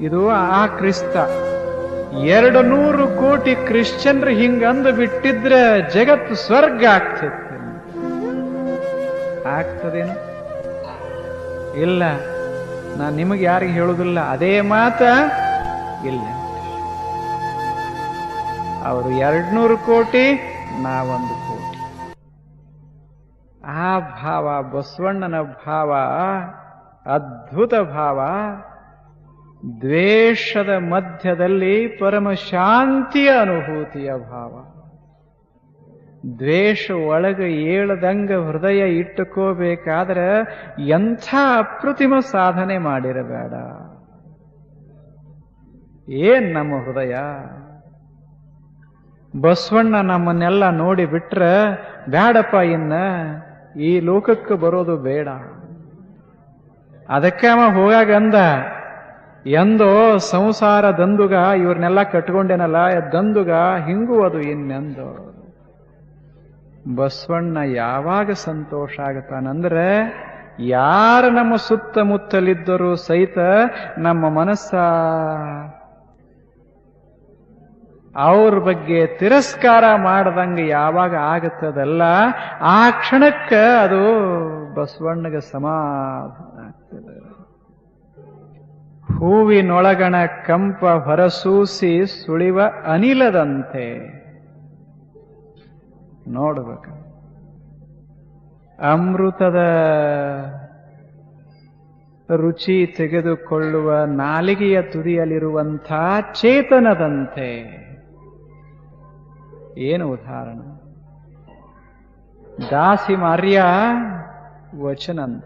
A: ಇದು ಆ ಕ್ರಿಸ್ತ. 200 ಕೋಟಿ ಕ್ರಿಶ್ಚಿಯನ್ರು ಹಿಂಗಂದು ಬಿಟ್ಟಿದ್ರೆ ಜಗತ್ತು ಸ್ವರ್ಗ ಆಗ್ತಿತ್ತು. ಆಗ್ತದೇನು? ಇಲ್ಲ. ನಾನು ನಿಮಗೆ ಯಾರಿಗೆ ಹೇಳುವುದಿಲ್ಲ, ಅದೇ ಮಾತ ಇಲ್ಲ. ಅವರು 200 ಕೋಟಿ, ನಾವೊಂದು ಕೋಟಿ. ಆ ಭಾವ, ಬಸವಣ್ಣನ ಭಾವ ಅದ್ಭುತ ಭಾವ. ದ್ವೇಷದ ಮಧ್ಯದಲ್ಲಿ ಪರಮ ಶಾಂತಿಯ ಅನುಭೂತಿಯ ಭಾವ. ದ್ವೇಷ ಒಳಗೆ ಏಳದಂಗ ಹೃದಯ ಇಟ್ಟುಕೋಬೇಕಾದ್ರೆ ಎಂಥ ಅಪ್ರತಿಮ ಸಾಧನೆ ಮಾಡಿರಬೇಡ. ಏನ್ ನಮ್ಮ ಹೃದಯ. ಬಸವಣ್ಣ ನಮ್ಮನ್ನೆಲ್ಲ ನೋಡಿ ಬಿಟ್ರೆ ಬೇಡಪ್ಪ, ಇನ್ನ ಈ ಲೋಕಕ್ಕೆ ಬರೋದು ಬೇಡ. ಅದಕ್ಕೆ ಅವ ಹೋಗಾಗ ಅಂದ, ಎಂದೋ ಸಂಸಾರ ದಂದುಗ ಇವ್ರನ್ನೆಲ್ಲ ಕಟ್ಕೊಂಡೇನಲ್ಲ, ದಂದುಗ ಹಿಂಗುವುದು ಇನ್ನೆಂದೋ. ಬಸವಣ್ಣ ಯಾವಾಗ ಸಂತೋಷ ಆಗತಾನಂದ್ರೆ, ಯಾರು ನಮ್ಮ ಸುತ್ತಮುತ್ತಲಿದ್ದರೂ ಸಹಿತ ನಮ್ಮ ಮನಸ್ಸ ಅವ್ರ ಬಗ್ಗೆ ತಿರಸ್ಕಾರ ಮಾಡ್ದಂಗೆ ಯಾವಾಗ ಆಗುತ್ತದಲ್ಲ, ಆ ಕ್ಷಣಕ್ಕೆ ಅದು ಬಸವಣ್ಣಗೆ ಸಮಾಧಾನ ಆಗ್ತದೆ. ಹೂವಿನೊಳಗಣ ಕಂಪ ಹೊರಸೂಸಿ ಸುಳಿವ ಅನಿಲದಂತೆ. ನೋಡ್ಬೇಕು, ಅಮೃತದ ರುಚಿ ತೆಗೆದುಕೊಳ್ಳುವ ನಾಲಿಗೆಯ ತುದಿಯಲ್ಲಿರುವಂಥ ಚೇತನದಂತೆ. ಏನು ಉದಾಹರಣೆ. ದಾಸಿ ಮಾರ್ಯ ವಚನಂದ.